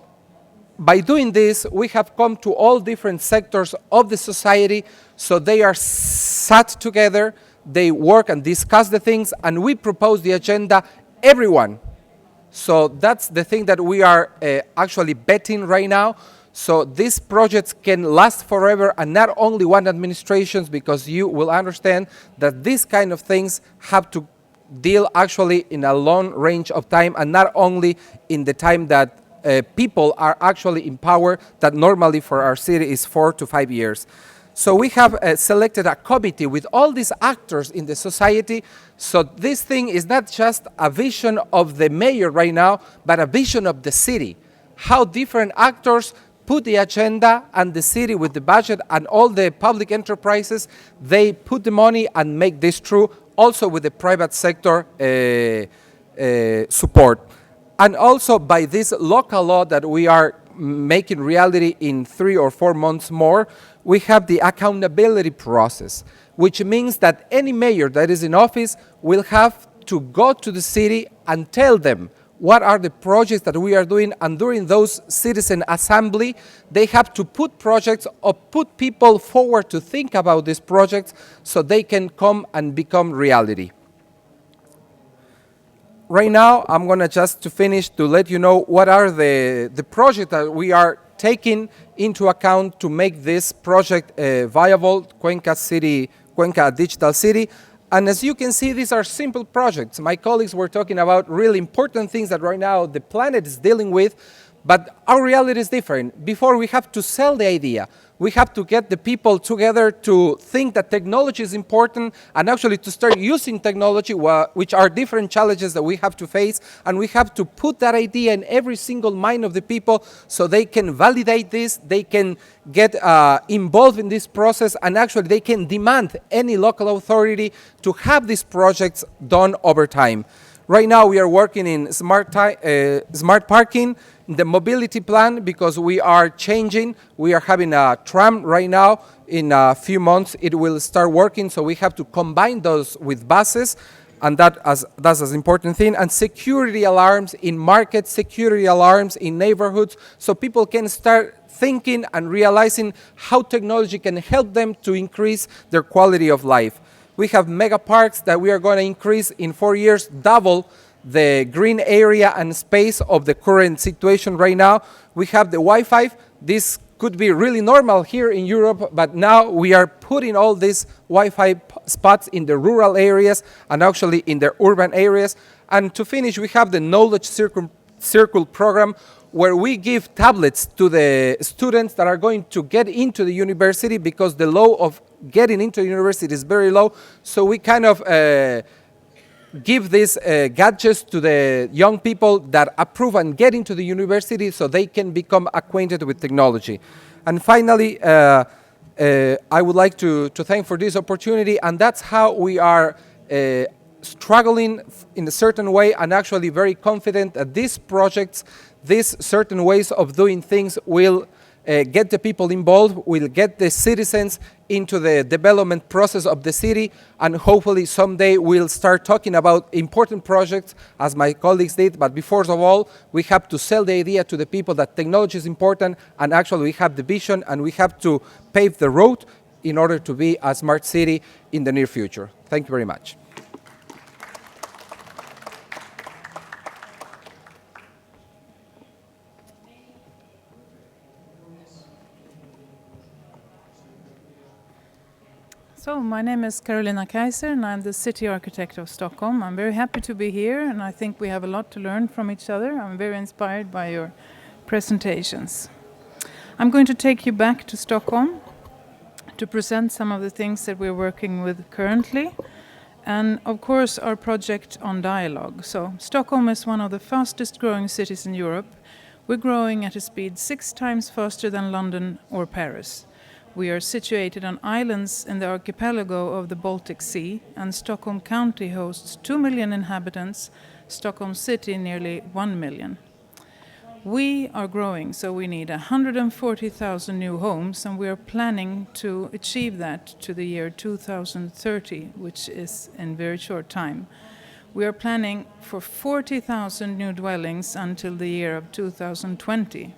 by doing this, we have come to all different sectors of the society, so they are sat together, they work and discuss the things, and we propose the agenda, everyone. So that's the thing that we are actually betting right now. So these projects can last forever, and not only one administration, because you will understand that these kind of things have to deal actually in a long range of time, and not only in the time that people are actually in power, that normally for our city is 4 to 5 years. So we have selected a committee with all these actors in the society. So this thing is not just a vision of the mayor right now, but a vision of the city. How different actors put the agenda, and the city with the budget and all the public enterprises, they put the money and make this true, also with the private sector support. And also by this local law that we are making reality in 3 or 4 months more, we have the accountability process, which means that any mayor that is in office will have to go to the city and tell them what are the projects that we are doing, and during those citizen assembly, they have to put projects or put people forward to think about these projects so they can come and become reality. Right now, I'm going to just to finish to let you know what are the projects that we are taking into account to make this project viable, Cuenca City, Cuenca Digital City. And as you can see, these are simple projects. My colleagues were talking about really important things that right now the planet is dealing with, But our reality is different. Before, we have to sell the idea. We have to get the people together to think that technology is important and actually to start using technology, which are different challenges that we have to face. And we have to put that idea in every single mind of the people so they can validate this, they can get involved in this process, and actually they can demand any local authority to have these projects done over time. Right now, we are working in smart parking, the mobility plan, because we are changing. We are having a tram right now. In a few months, it will start working, so we have to combine those with buses, and that's an important thing. And security alarms in markets, security alarms in neighborhoods, so people can start thinking and realizing how technology can help them to increase their quality of life. We have mega parks that we are going to increase in 4 years, double the green area and space of the current situation right now. We have the Wi-Fi. This could be really normal here in Europe, but now we are putting all these Wi-Fi spots in the rural areas and actually in the urban areas. And to finish, we have the Knowledge Circle program, where we give tablets to the students that are going to get into the university, because the law of getting into the university is very low. So we kind of give these gadgets to the young people that approve and get into the university so they can become acquainted with technology. And finally, I would like to thank for this opportunity, and that's how we are struggling in a certain way, and actually very confident that these projects, these certain ways of doing things will get the people involved, will get the citizens into the development process of the city, and hopefully someday we'll start talking about important projects as my colleagues did. But before of all, we have to sell the idea to the people that technology is important, and actually we have the vision, and we have to pave the road in order to be a smart city in the near future. Thank you very much. So my name is Carolina Kaiser, and I'm the city architect of Stockholm. I'm very happy to be here, and I think we have a lot to learn from each other. I'm very inspired by your presentations. I'm going to take you back to Stockholm to present some of the things that we're working with currently, and of course our project on dialogue. So Stockholm is one of the fastest growing cities in Europe. We're growing at a speed 6 times faster than London or Paris. We are situated on islands in the archipelago of the Baltic Sea, and Stockholm County hosts 2 million inhabitants, Stockholm City nearly 1 million. We are growing, so we need 140,000 new homes, and we are planning to achieve that to the year 2030, which is in very short time. We are planning for 40,000 new dwellings until the year of 2020.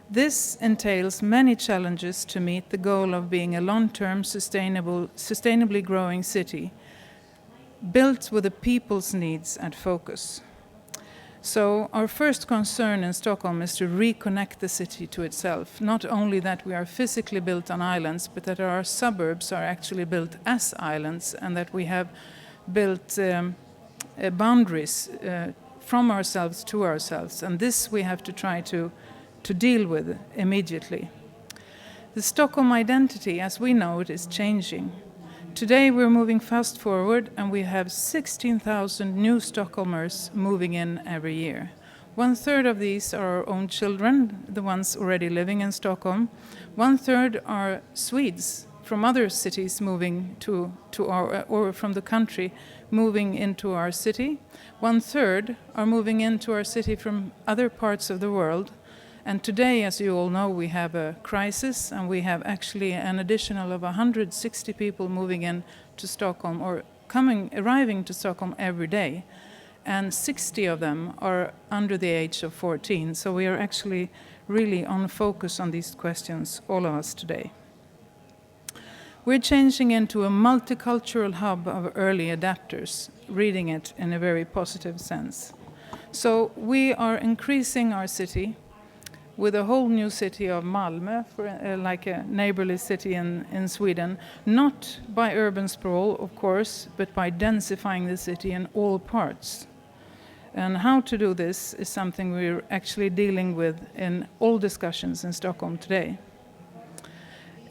This entails many challenges to meet the goal of being a long-term, sustainably growing city, built with the people's needs at focus. So our first concern in Stockholm is to reconnect the city to itself. Not only that we are physically built on islands, but that our suburbs are actually built as islands, and that we have built boundaries from ourselves to ourselves. And this we have to try to deal with immediately. The Stockholm identity, as we know it, is changing. Today we're moving fast forward, and we have 16,000 new Stockholmers moving in every year. 1/3 of these are our own children, the ones already living in Stockholm. 1/3 are Swedes from other cities moving to our, or from the country moving into our city. 1/3 are moving into our city from other parts of the world. And today, as you all know, we have a crisis, and we have actually an additional of 160 people moving in to Stockholm, or arriving to Stockholm every day. And 60 of them are under the age of 14. So we are actually really on focus on these questions, all of us today. We're changing into a multicultural hub of early adapters, reading it in a very positive sense. So we are increasing our city with a whole new city of Malmö, like a neighborly city in Sweden, not by urban sprawl, of course, but by densifying the city in all parts. And how to do this is something we're actually dealing with in all discussions in Stockholm today.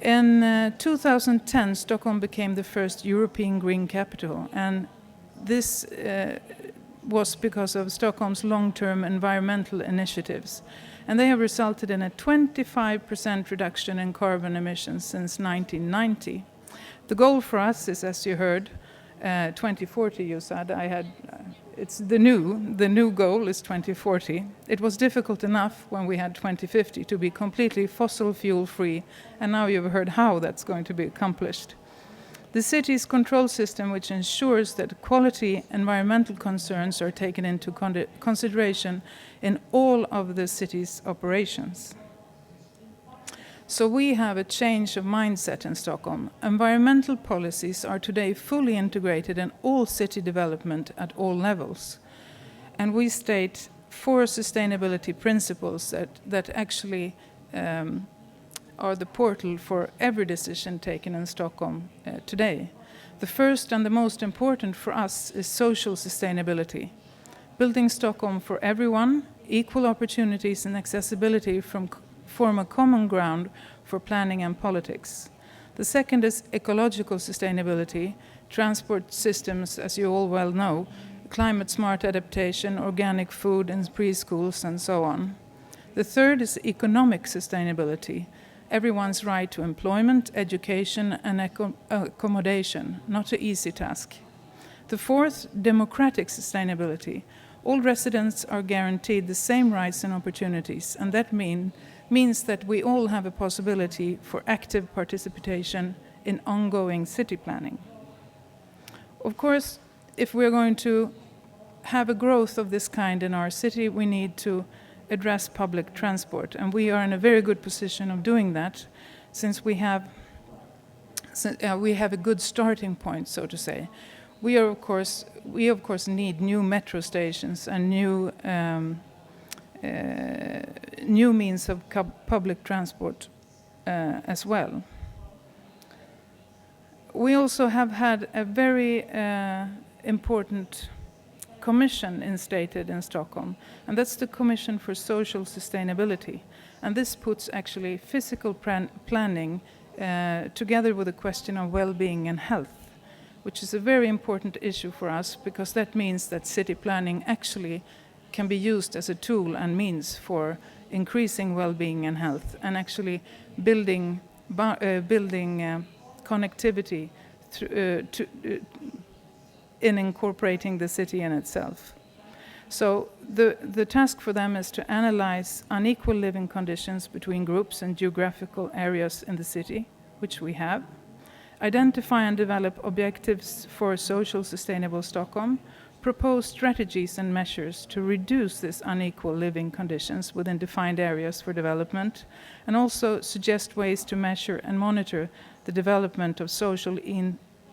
In 2010, Stockholm became the first European green capital, and this was because of Stockholm's long-term environmental initiatives. And they have resulted in a 25% reduction in carbon emissions since 1990. The goal for us is, as you heard, 2040, you said. It's the new goal is 2040. It was difficult enough when we had 2050 to be completely fossil fuel free, and now you've heard how that's going to be accomplished. The city's control system, which ensures that quality environmental concerns are taken into consideration in all of the city's operations. So we have a change of mindset in Stockholm. Environmental policies are today fully integrated in all city development at all levels. And we state 4 sustainability principles that actually are the portal for every decision taken in Stockholm today. The first and the most important for us is social sustainability. Building Stockholm for everyone, equal opportunities and accessibility form a common ground for planning and politics. The second is ecological sustainability, transport systems, as you all well know, climate smart adaptation, organic food in preschools and so on. The third is economic sustainability, everyone's right to employment, education and accommodation, not an easy task. The fourth, democratic sustainability. All residents are guaranteed the same rights and opportunities, and that means that we all have a possibility for active participation in ongoing city planning. Of course, if we're going to have a growth of this kind in our city, we need to address public transport, and we are in a very good position of doing that, since we have a good starting point, so to say. We of course need new metro stations and new means of public transport as well. We also have had a very important commission instated in Stockholm, and that's the Commission for Social Sustainability. And this puts actually physical planning together with the question of well-being and health, which is a very important issue for us, because that means that city planning actually can be used as a tool and means for increasing well-being and health, and actually building connectivity in incorporating the city in itself. So the task for them is to analyze unequal living conditions between groups and geographical areas in the city, which we have, identify and develop objectives for social sustainable Stockholm, propose strategies and measures to reduce these unequal living conditions within defined areas for development, and also suggest ways to measure and monitor the development of social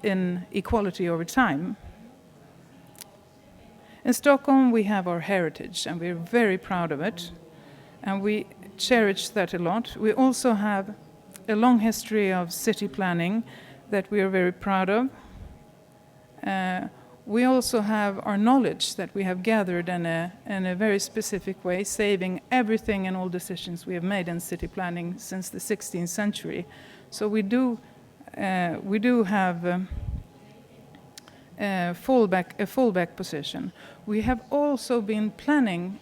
inequality over time. In Stockholm, we have our heritage, and we're very proud of it, and we cherish that a lot. We also have a long history of city planning that we are very proud of. We also have our knowledge that we have gathered in a very specific way, saving everything and all decisions we have made in city planning since the 16th century. So we do have a fallback position. We have also been planning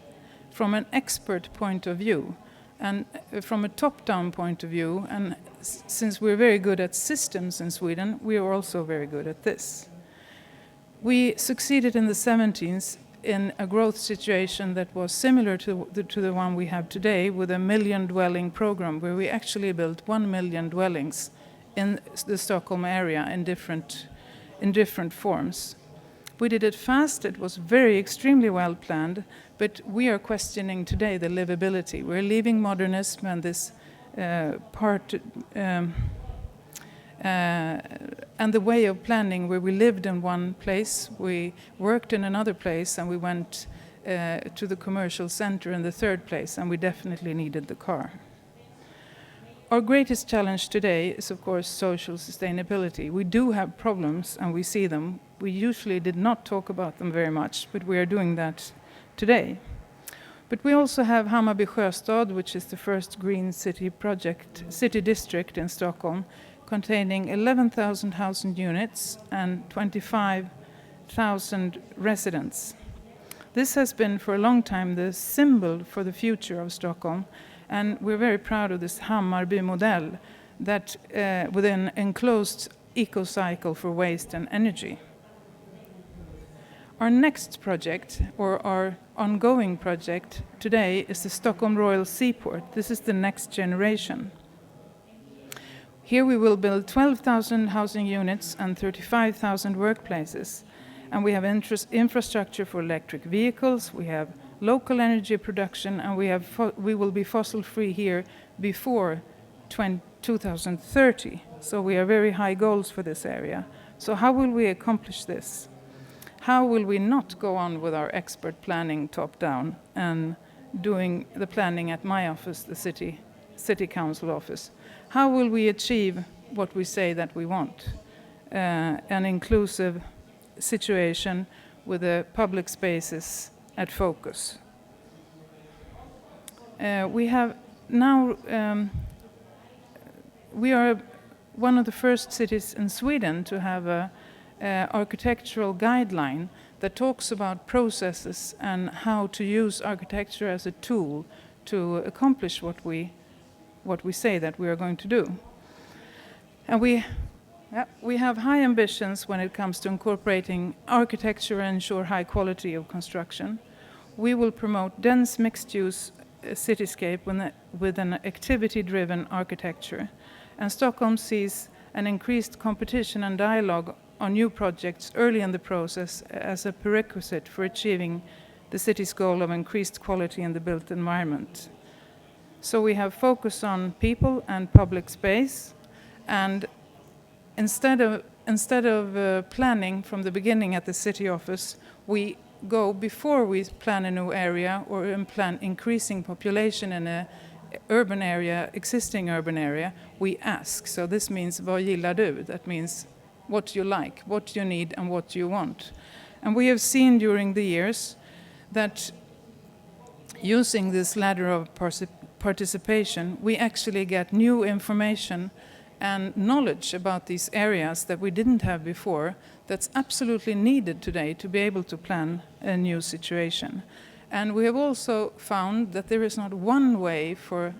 from an expert point of view and from a top-down point of view, and since we're very good at systems in Sweden, we are also very good at this. We succeeded in the 70s in a growth situation that was similar to the one we have today, with a 1 million dwelling program, where we actually built 1 million dwellings in the Stockholm area in different forms. We did it fast, it was extremely well planned, but we are questioning today the livability. We're leaving modernism and this and the way of planning, where we lived in one place, we worked in another place, and we went to the commercial center in the third place, and we definitely needed the car. Our greatest challenge today is, of course, social sustainability. We do have problems, and we see them. We usually did not talk about them very much, but we are doing that today. But we also have Hammarby Sjöstad, which is the first green city district in Stockholm, containing 11,000 housing units and 25,000 residents. This has been for a long time the symbol for the future of Stockholm, and we're very proud of this Hammarby model that with an enclosed eco-cycle for waste and energy. Our next project, or our ongoing project today, is the Stockholm Royal Seaport. This is the next generation. Here we will build 12,000 housing units and 35,000 workplaces. And we have infrastructure for electric vehicles, we have local energy production, and we will be fossil-free here before 2030. So we have very high goals for this area. So how will we accomplish this? How will we not go on with our expert planning top-down and doing the planning at my office, the city council office? How will we achieve what we say that we want? An inclusive situation with the public spaces at focus. We have now, we are one of the first cities in Sweden to have a architectural guideline that talks about processes and how to use architecture as a tool to accomplish what we say that we are going to do. And we have high ambitions when it comes to incorporating architecture and ensure high quality of construction. We will promote dense mixed-use cityscape with an activity-driven architecture. And Stockholm sees an increased competition and dialogue on new projects early in the process as a prerequisite for achieving the city's goal of increased quality in the built environment. So we have focus on people and public space, and instead of planning from the beginning at the city office, we go before we plan a new area or plan increasing population in a urban area, existing urban area, we ask. So this means vad gillar du? That means what you like, what you need, and what you want. And we have seen during the years that using this ladder of participation, we actually get new information and knowledge about these areas that we didn't have before, that's absolutely needed today to be able to plan a new situation. And we have also found that there is not one way for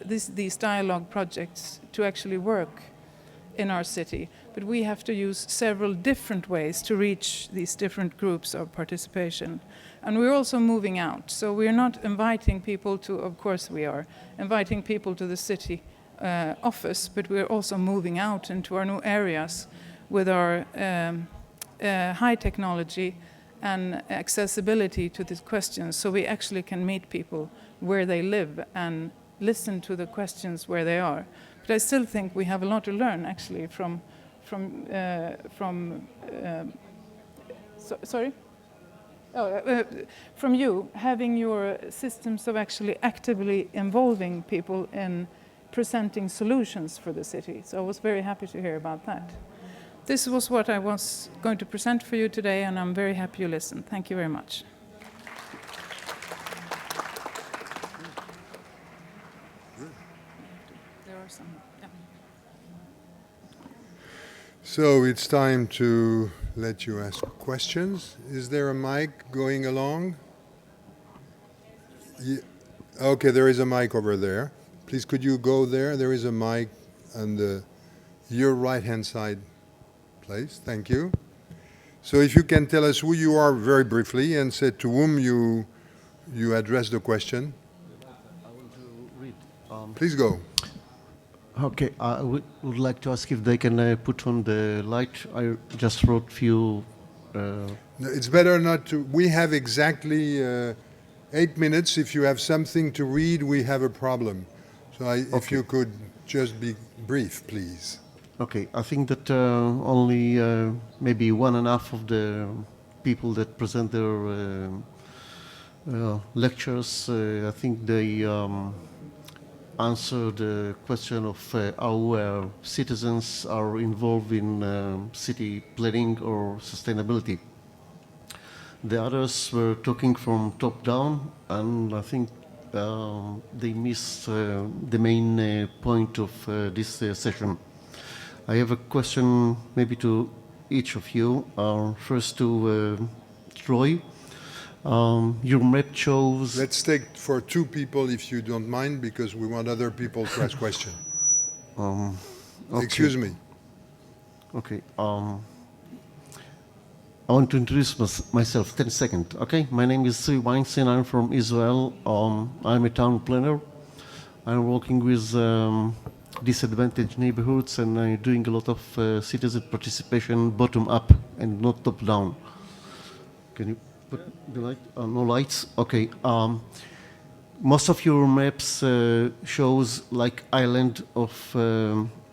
these dialogue projects to actually work in our city, but we have to use several different ways to reach these different groups of participation. And we're also moving out, so we're not inviting people to, of course we are, inviting people to the city office, but we're also moving out into our new areas with our high technology and accessibility to these questions, so we actually can meet people where they live and listen to the questions where they are. But I still think we have a lot to learn, actually, from you, having your systems of actually actively involving people in presenting solutions for the city. So I was very happy to hear about that. This was what I was going to present for you today, and I'm very happy you listened. Thank you very much. There are some. Yeah. So it's time to let you ask questions. Is there a mic going along? Yeah. Okay, there is a mic over there. Please, could you go there? There is a mic on your right-hand side place. Thank you. So if you can tell us who you are very briefly and say to whom you address the question. I want to read. Please go. Okay, I would like to ask if they can put on the light. I just wrote few. No, it's better not to. We have exactly 8 minutes. If you have something to read, we have a problem. So if you could just be brief, please. Okay, I think that only maybe 1.5 of the people that present their lectures, I think they answer the question of how citizens are involved in city planning or sustainability. The others were talking from top down, and I think they missed the main point of this session. I have a question maybe to each of you. First to Troy. Your map shows... Let's take for two people, if you don't mind, because we want other people to ask questions. Okay. Excuse me. Okay. I want to introduce myself. 10 seconds. Okay. My name is Sui Weinstein. I'm from Israel. I'm a town planner. I'm working with disadvantaged neighborhoods, and I'm doing a lot of citizen participation bottom up and not top down. Can you put the light? No lights. Okay. Most of your maps shows like island of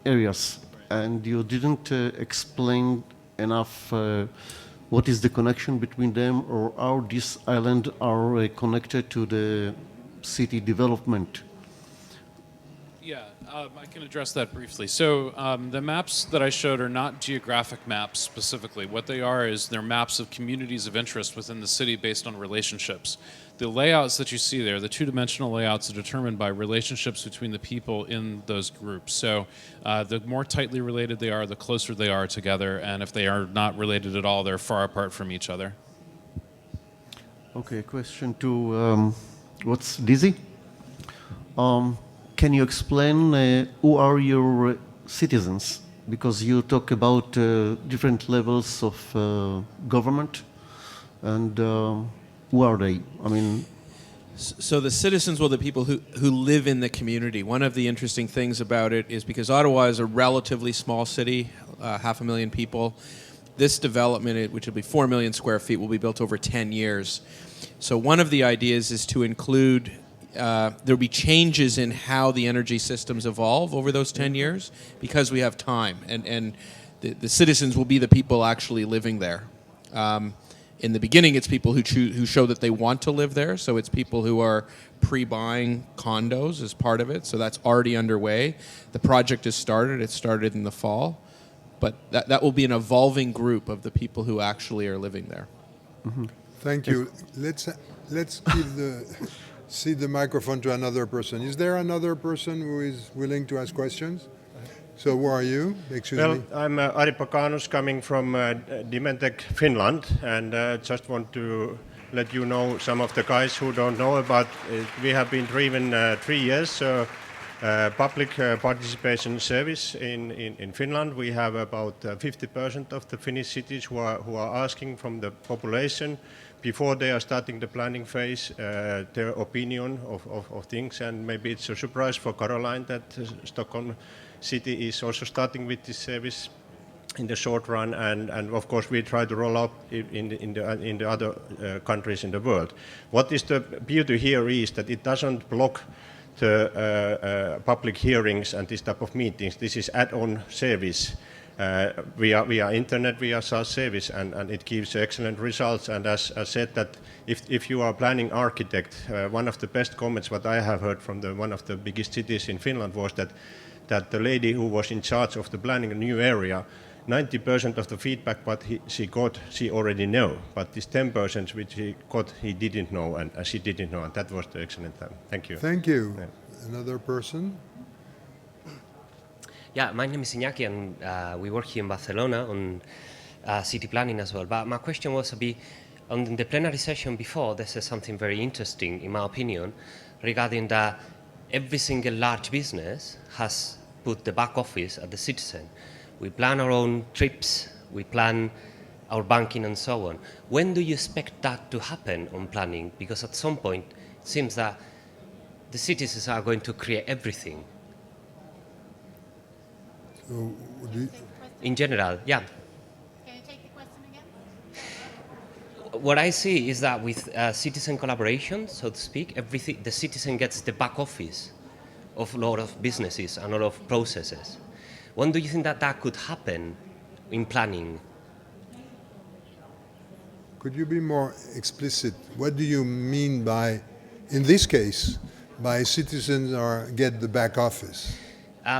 areas, and you didn't explain enough what is the connection between them, or how these islands are connected to the city development. Yeah, I can address that briefly. So the maps that I showed are not geographic maps specifically. What they are is they're maps of communities of interest within the city based on relationships. The layouts that you see there, the two-dimensional layouts, are determined by relationships between the people in those groups. So the more tightly related they are, the closer they are together. And if they are not related at all, they're far apart from each other. Okay, question to what's Dizy? Can you explain who are your citizens? Because you talk about different levels of government, and who are they? I mean, So the citizens were the people who live in the community. One of the interesting things about it is because Ottawa is a relatively small city, 500,000 people, this development, which will be 4 million square feet, will be built over 10 years. So one of the ideas is to include, there will be changes in how the energy systems evolve over those 10 years because we have time. And the citizens will be the people actually living there. In the beginning, it's people who show that they want to live there. So it's people who are pre-buying condos as part of it. So that's already underway. The project has started. It started in the fall. But that will be an evolving group of the people who actually are living there. Mm-hmm. Thank you. Let's give cede the microphone to another person. Is there another person who is willing to ask questions? So who are you? Excuse me. I'm Ari Pakanus, coming from Dimentech, Finland, and just want to let you know some of the guys who don't know about it. We have been driven 3 years public participation service in Finland. We have about 50% of the Finnish cities who are asking from the population before they are starting the planning phase their opinion of things, and maybe it's a surprise for Caroline that Stockholm City is also starting with this service in the short run, and of course we try to roll out in the other countries in the world. What is the beauty here is that it doesn't block the public hearings and this type of meetings. This is add-on service via internet, via SaaS service, and it gives excellent results. And as I said, that if you are a planning architect, one of the best comments what I have heard from one of the biggest cities in Finland was that the lady who was in charge of the planning a new area, 90% of the feedback what she got, she already know. But this 10% which he got, he didn't know, and she didn't know, and that was the excellent time. Thank you. Thank you. Yeah. Another person? Yeah, my name is Iñaki, and we work here in Barcelona on city planning as well. But my question was a bit, on the plenary session before, they said something very interesting, in my opinion, regarding that every single large business has put the back office at the citizen. We plan our own trips, we plan our banking and so on. When do you expect that to happen on planning? Because at some point, it seems that the citizens are going to create everything. So, In general, yeah. Can you take the question again? What I see is that with citizen collaboration, so to speak, the citizen gets the back office of a lot of businesses and a lot of processes. When do you think that could happen in planning? could you be more explicit? What do you mean by, in this case, by citizens get the back office?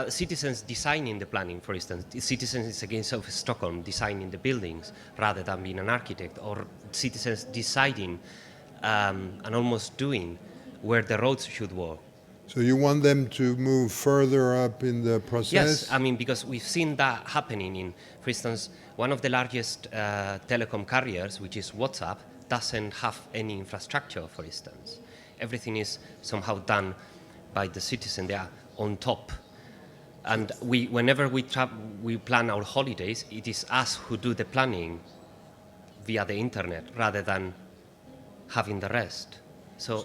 Citizens designing the planning, for instance, citizens against of Stockholm designing the buildings rather than being an architect, or citizens deciding and almost doing where the roads should walk. So you want them to move further up in the process? Yes, I mean, because we've seen that happening in, for instance, one of the largest telecom carriers, which is WhatsApp, doesn't have any infrastructure, for instance. Everything is somehow done by the citizen. They are on top. And whenever we plan our holidays, it is us who do the planning via the internet rather than having the rest. So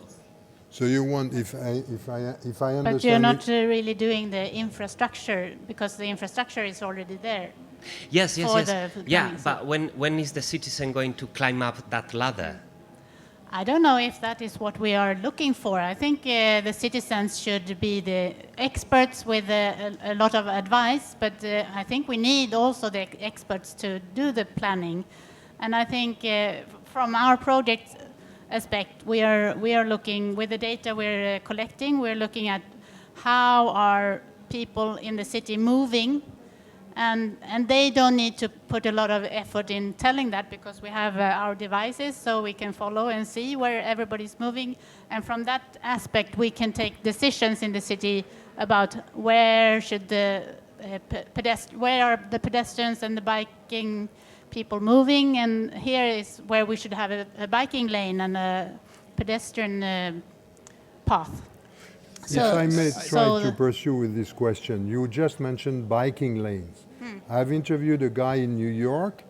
you want, if I understand, But you're not really doing the infrastructure because the infrastructure is already there. yes. For the Yeah, planning, but when is the citizen going to climb up that ladder? I don't know if that is what we are looking for. I think the citizens should be the experts with a lot of advice, but I think we need also the experts to do the planning. And I think from our project aspect, we are looking, with the data we're collecting, we're looking at how are people in the city moving. And they don't need to put a lot of effort in telling that because we have our devices so we can follow and see where everybody's moving. And from that aspect, we can take decisions in the city about where should where are the pedestrians and the biking people moving. And here is where we should have a biking lane and a pedestrian path. if I may try to pursue with this question, you just mentioned biking lanes. I've interviewed a guy in New York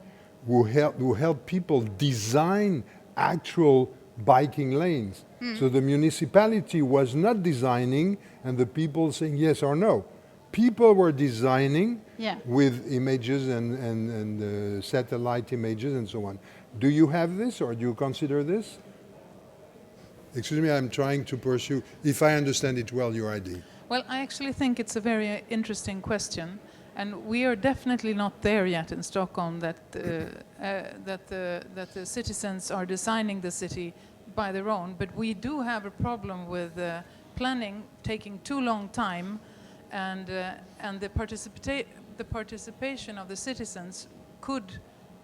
who helped people design actual biking lanes. So the municipality was not designing and the people saying yes or no. People were designing with images and satellite images and so on. Do you have this or do you consider this? Excuse me, I'm trying to pursue, if I understand it well, your idea. Well, I actually think it's a very interesting question, and we are definitely not there yet in Stockholm that the citizens are designing the city by their own. But we do have a problem with planning taking too long time, and the participation of the citizens could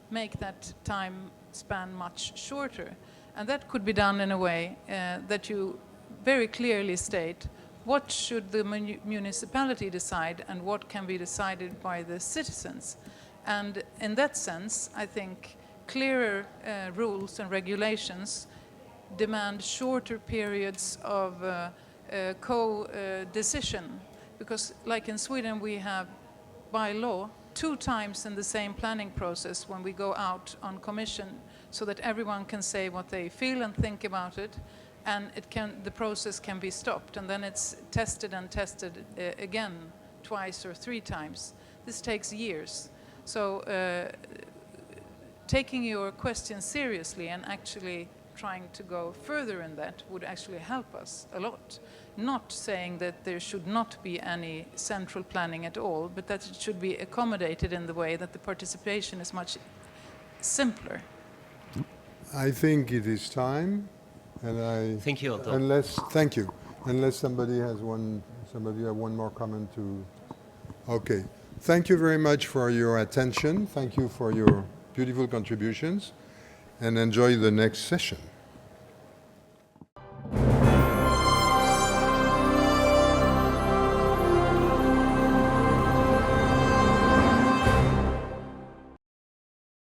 make that time span much shorter. And that could be done in a way that you very clearly state what should the municipality decide and what can be decided by the citizens. And in that sense, I think clearer rules and regulations demand shorter periods of co-decision. Because like in Sweden, we have by law 2 times in the same planning process when we go out on commission, so that everyone can say what they feel and think about it, and the process can be stopped, and then it's tested and tested again 2 or 3 times. This takes years. So taking your question seriously and actually trying to go further in that would actually help us a lot. Not saying that there should not be any central planning at all, but that it should be accommodated in the way that the participation is much simpler. I think it is time, and Thank you, Otto. Unless somebody has some of you have one more comment to. Okay, thank you very much for your attention. Thank you for your beautiful contributions, and enjoy the next session.